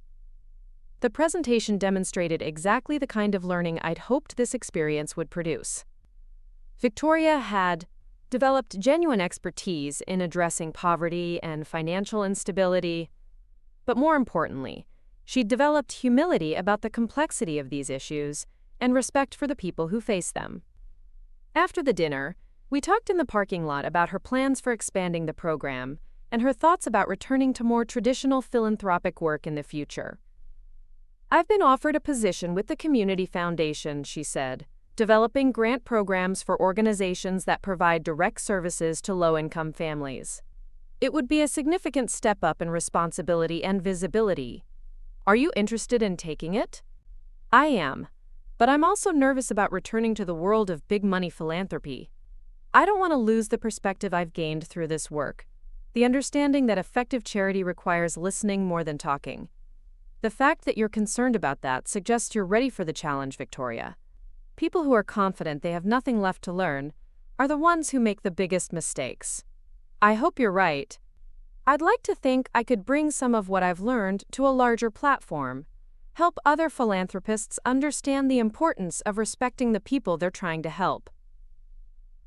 The presentation demonstrated exactly the kind of learning I'd hoped this experience would produce. Victoria had developed genuine expertise in addressing poverty and financial instability, but more importantly, she'd developed humility about the complexity of these issues and respect for the people who face them. After the dinner, we talked in the parking lot about her plans for expanding the program and her thoughts about returning to more traditional philanthropic work in the future. "I've been offered a position with the Community Foundation," she said, "developing grant programs for organizations that provide direct services to low-income families. It would be a significant step up in responsibility and visibility. Are you interested in taking it?" "I am, but I'm also nervous about returning to the world of big money philanthropy. I don't want to lose the perspective I've gained through this work, the understanding that effective charity requires listening more than talking." The fact that you're concerned about that suggests you're ready for the challenge, Victoria. People who are confident they have nothing left to learn are the ones who make the biggest mistakes. I hope you're right. I'd like to think I could bring some of what I've learned to a larger platform, help other philanthropists understand the importance of respecting the people they're trying to help.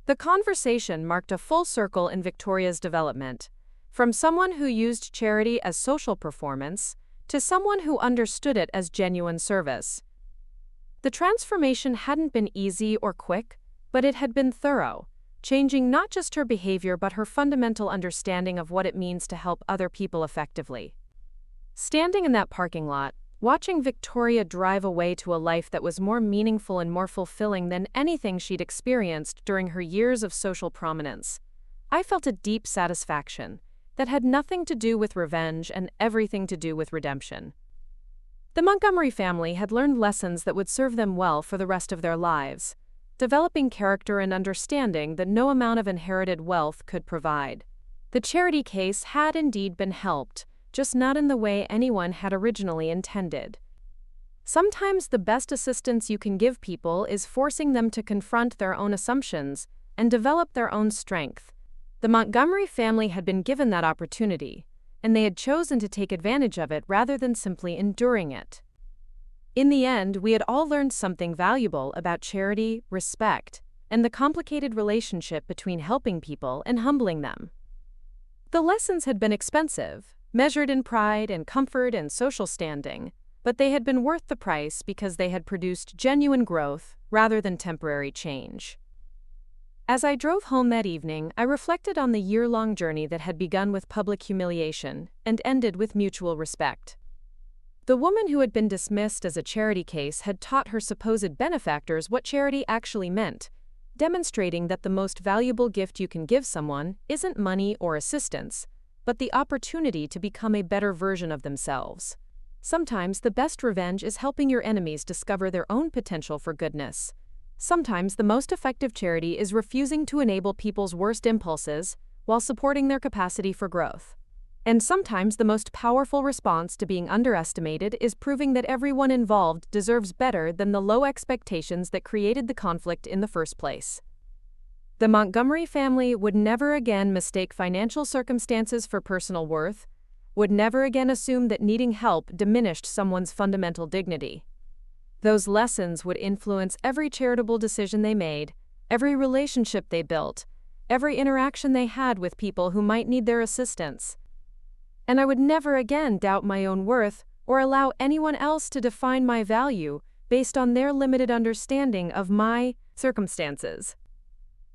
The conversation marked a full circle in Victoria's development, from someone who used charity as social performance to someone who understood it as genuine service. The transformation hadn't been easy or quick, but it had been thorough, changing not just her behavior but her fundamental understanding of what it means to help other people effectively. Standing in that parking lot, watching Victoria drive away to a life that was more meaningful and more fulfilling than anything she'd experienced during her years of social prominence, I felt a deep satisfaction that had nothing to do with revenge and everything to do with redemption. The Montgomery family had learned lessons that would serve them well for the rest of their lives, developing character and understanding that no amount of inherited wealth could provide. The charity case had indeed been helped, just not in the way anyone had originally intended. Sometimes the best assistance you can give people is forcing them to confront their own assumptions and develop their own strength. The Montgomery family had been given that opportunity, and they had chosen to take advantage of it rather than simply enduring it. In the end, we had all learned something valuable about charity, respect, and the complicated relationship between helping people and humbling them. The lessons had been expensive, measured in pride and comfort and social standing, but they had been worth the price because they had produced genuine growth rather than temporary change. As I drove home that evening, I reflected on the year-long journey that had begun with public humiliation and ended with mutual respect. The woman who had been dismissed as a charity case had taught her supposed benefactors what charity actually meant, demonstrating that the most valuable gift you can give someone isn't money or assistance, but the opportunity to become a better version of themselves. Sometimes the best revenge is helping your enemies discover their own potential for goodness. Sometimes the most effective charity is refusing to enable people's worst impulses while supporting their capacity for growth. And sometimes the most powerful response to being underestimated is proving that everyone involved deserves better than the low expectations that created the conflict in the first place. The Montgomery family would never again mistake financial circumstances for personal worth, would never again assume that needing help diminished someone's fundamental dignity. Those lessons would influence every charitable decision they made, every relationship they built, every interaction they had with people who might need their assistance. And I would never again doubt my own worth or allow anyone else to define my value based on their limited understanding of my circumstances.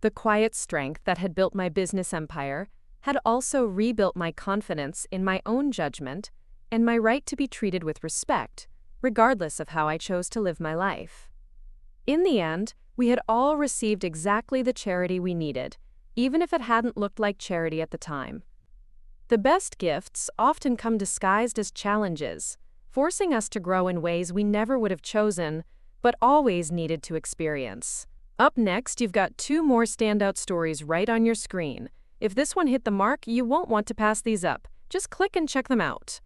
The quiet strength that had built my business empire had also rebuilt my confidence in my own judgment and my right to be treated with respect, regardless of how I chose to live my life. In the end, we had all received exactly the charity we needed, even if it hadn't looked like charity at the time. The best gifts often come disguised as challenges, forcing us to grow in ways we never would have chosen, but always needed to experience. Up next, you've got 2 more standout stories right on your screen. If this one hit the mark, you won't want to pass these up. Just click and check them out.